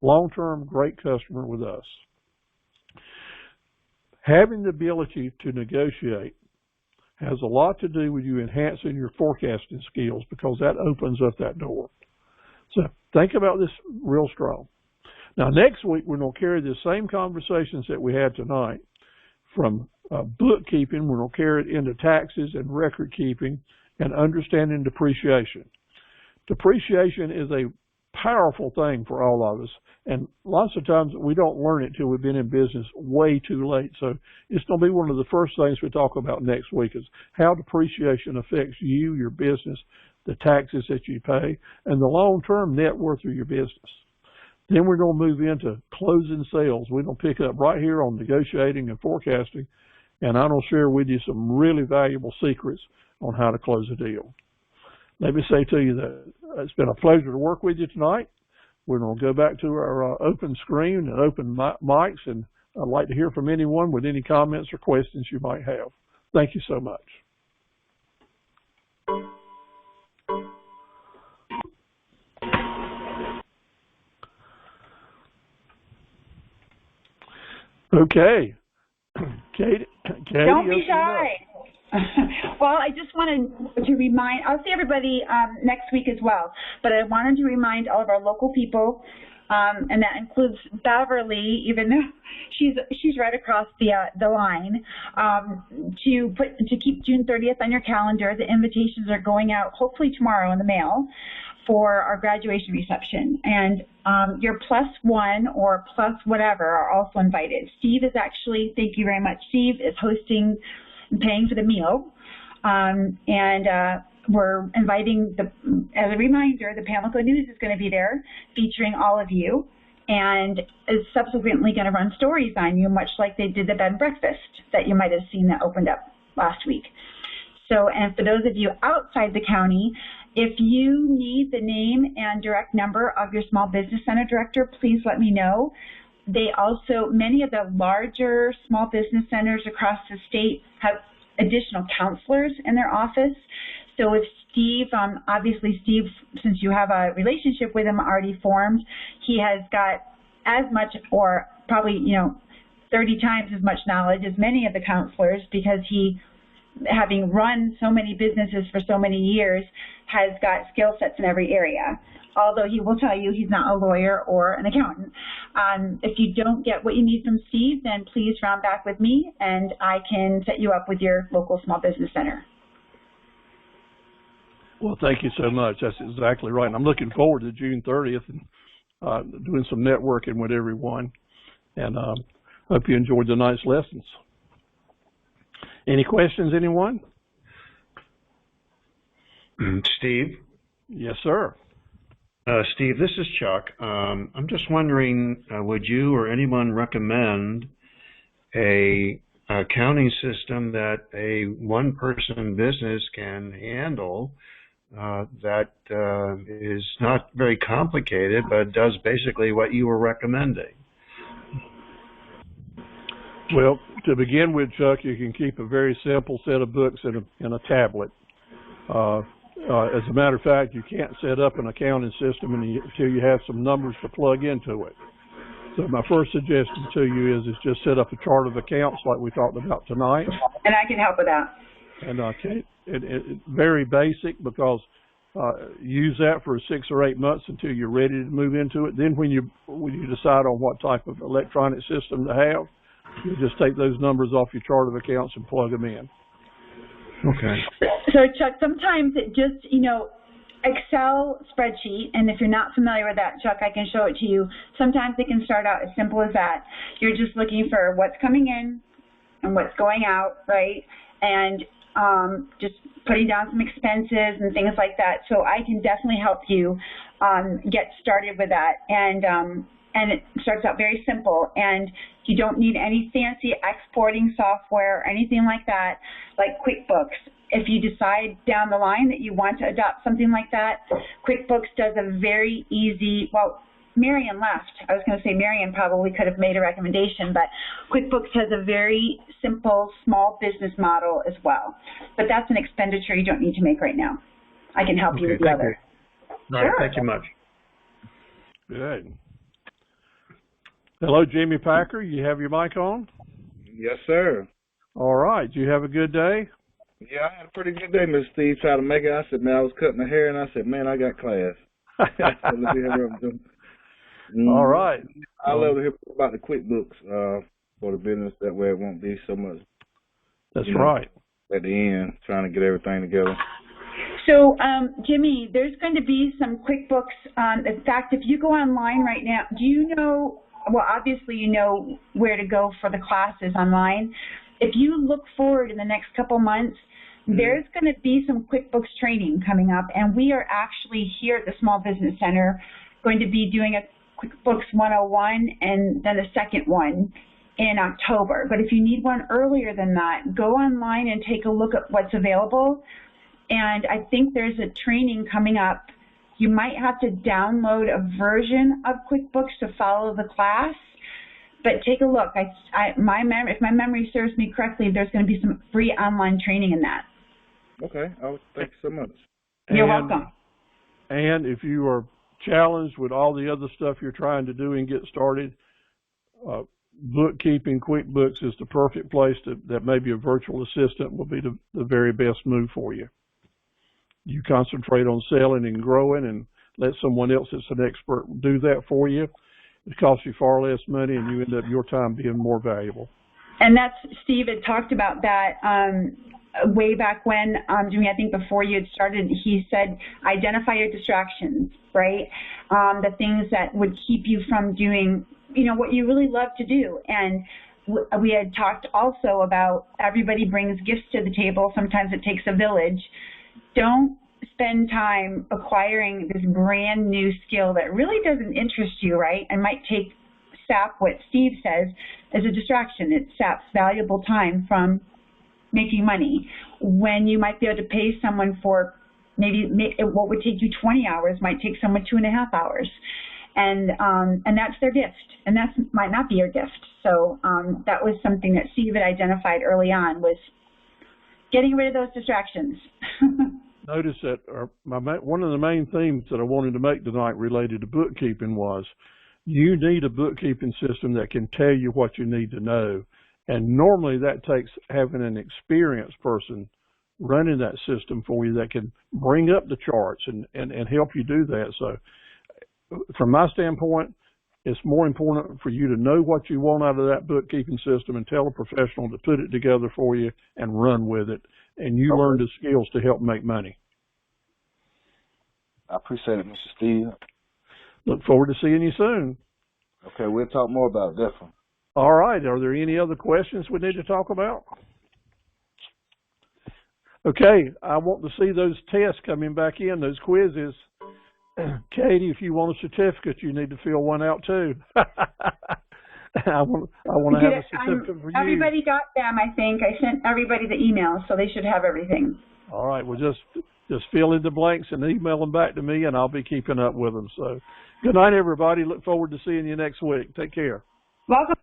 long-term great customer with us. Having the ability to negotiate has a lot to do with you enhancing your forecasting skills, because that opens up that door. So think about this real strong. Now, next week, we're going to carry the same conversations that we had tonight from bookkeeping. We're going to carry it into taxes and record keeping and understanding depreciation. Depreciation is a powerful thing for all of us, and lots of times we don't learn it till we've been in business way too late. So it's going to be one of the first things we talk about next week is how depreciation affects you, your business, the taxes that you pay, and the long-term net worth of your business. Then we're going to move into closing sales. We're going to pick up right here on negotiating and forecasting, and I'm going to share with you some really valuable secrets on how to close a deal. Let me say to you that it's been a pleasure to work with you tonight. We're going to go back to our open screen and open mics, and I'd like to hear from anyone with any comments or questions you might have. Thank you so much. Okay. Katie, don't be shy. Well, I just wanted to remind, I'll see everybody next week as well, but I wanted to remind all of our local people, and that includes Beverly, even though she's right across the line, to keep June 30th on your calendar. The invitations are going out hopefully tomorrow in the mail for our graduation reception, and your +1 or plus whatever are also invited. Steve is actually, thank you very much, Steve is hosting and paying for the meal, and we're inviting, as a reminder, the Pamlico News is going to be there featuring all of you, and is subsequently going to run stories on you, much like they did the bed and breakfast that you might have seen that opened up last week. So, and for those of you outside the county, if you need the name and direct number of your Small Business Center director, please let me know. They also, many of the larger small business centers across the state have additional counselors in their office. So if Steve, obviously Steve, since you have a relationship with him already formed, he has got as much, or probably, 30 times as much knowledge as many of the counselors, because he, having run so many businesses for so many years, has got skill sets in every area. Although he will tell you he's not a lawyer or an accountant. If you don't get what you need from Steve, then please round back with me, and I can set you up with your local small business center. Well, thank you so much. That's exactly right. And I'm looking forward to June 30th and doing some networking with everyone. And hope you enjoyed tonight's lessons. Any questions, anyone? Steve? Yes, sir. Steve, this is Chuck. I'm just wondering, would you or anyone recommend a accounting system that a one-person business can handle that is not very complicated, but does basically what you were recommending? Well, to begin with, Chuck, you can keep a very simple set of books in a tablet. As a matter of fact, you can't set up an accounting system until you have some numbers to plug into it. So my first suggestion to you is just set up a chart of accounts like we talked about tonight. And I can help with that. And it's very basic, because use that for 6 or 8 months until you're ready to move into it. Then when you decide on what type of electronic system to have, you just take those numbers off your chart of accounts and plug them in. Okay. So, Chuck, sometimes it just, Excel spreadsheet, and if you're not familiar with that, Chuck, I can show it to you. Sometimes it can start out as simple as that. You're just looking for what's coming in and what's going out, right? And just putting down some expenses and things like that. So I can definitely help you get started with that. And it starts out very simple, and you don't need any fancy exporting software or anything like that, like QuickBooks. If you decide down the line that you want to adopt something like that, QuickBooks does a very easy, well, Marion left. I was going to say Marion probably could have made a recommendation, but QuickBooks has a very simple small business model as well. But that's an expenditure you don't need to make right now. I can help you with the other. All right, thank you much. Good. Hello, Jimmy Packer. You have your mic on? Yes, sir. All right. You have a good day? Yeah, I had a pretty good day, Mr. Steve. Tried to make it. I said, man, I was cutting the hair, and I said, man, I got class. All right. I love to hear about the QuickBooks for the business. That way it won't be so much. That's right. At the end, trying to get everything together. So, Jimmy, there's going to be some QuickBooks. In fact, if you go online right now, do you know, well, obviously you know where to go for the classes online. If you look forward in the next couple months, there's going to be some QuickBooks training coming up, and we are actually here at the Small Business Center going to be doing a QuickBooks 101 and then a second one in October. But if you need one earlier than that, go online and take a look at what's available. And I think there's a training coming up. You might have to download a version of QuickBooks to follow the class, But take a look. If my memory serves me correctly, there's going to be some free online training in that. Okay. Oh, thank you so much. You're welcome. And if you are challenged with all the other stuff you're trying to do and get started, bookkeeping, QuickBooks is the perfect place that maybe a virtual assistant will be the very best move for you. You concentrate on selling and growing and let someone else that's an expert do that for you. It costs you far less money and you end up your time being more valuable. And that's, Steve had talked about that way back when, Jimmy, I think before you had started, he said, identify your distractions, right? The things that would keep you from doing, what you really love to do. And we had talked also about everybody brings gifts to the table. Sometimes it takes a village. Don't spend time acquiring this brand new skill that really doesn't interest you, right? And might sap what Steve says as a distraction. It saps valuable time from making money when you might be able to pay someone for maybe what would take you 20 hours might take someone 2.5 hours. And that's their gift, and that might not be your gift. So that was something that Steve had identified early on, was getting rid of those distractions. Notice that one of the main themes that I wanted to make tonight related to bookkeeping was you need a bookkeeping system that can tell you what you need to know. And normally that takes having an experienced person running that system for you that can bring up the charts and help you do that. So from my standpoint, it's more important for you to know what you want out of that bookkeeping system and tell a professional to put it together for you and run with it. And you learn the skills to help make money. I appreciate it, Mr. Steve. Look forward to seeing you soon. Okay, we'll talk more about it, definitely. All right. Are there any other questions we need to talk about? Okay. I want to see those tests coming back in, those quizzes. Katie, if you want a certificate, you need to fill one out too. I want to have a certificate for you. Everybody got them, I think. I sent everybody the email, so they should have everything. All right. Well, just fill in the blanks and email them back to me, and I'll be keeping up with them. So good night, everybody. Look forward to seeing you next week. Take care. Welcome.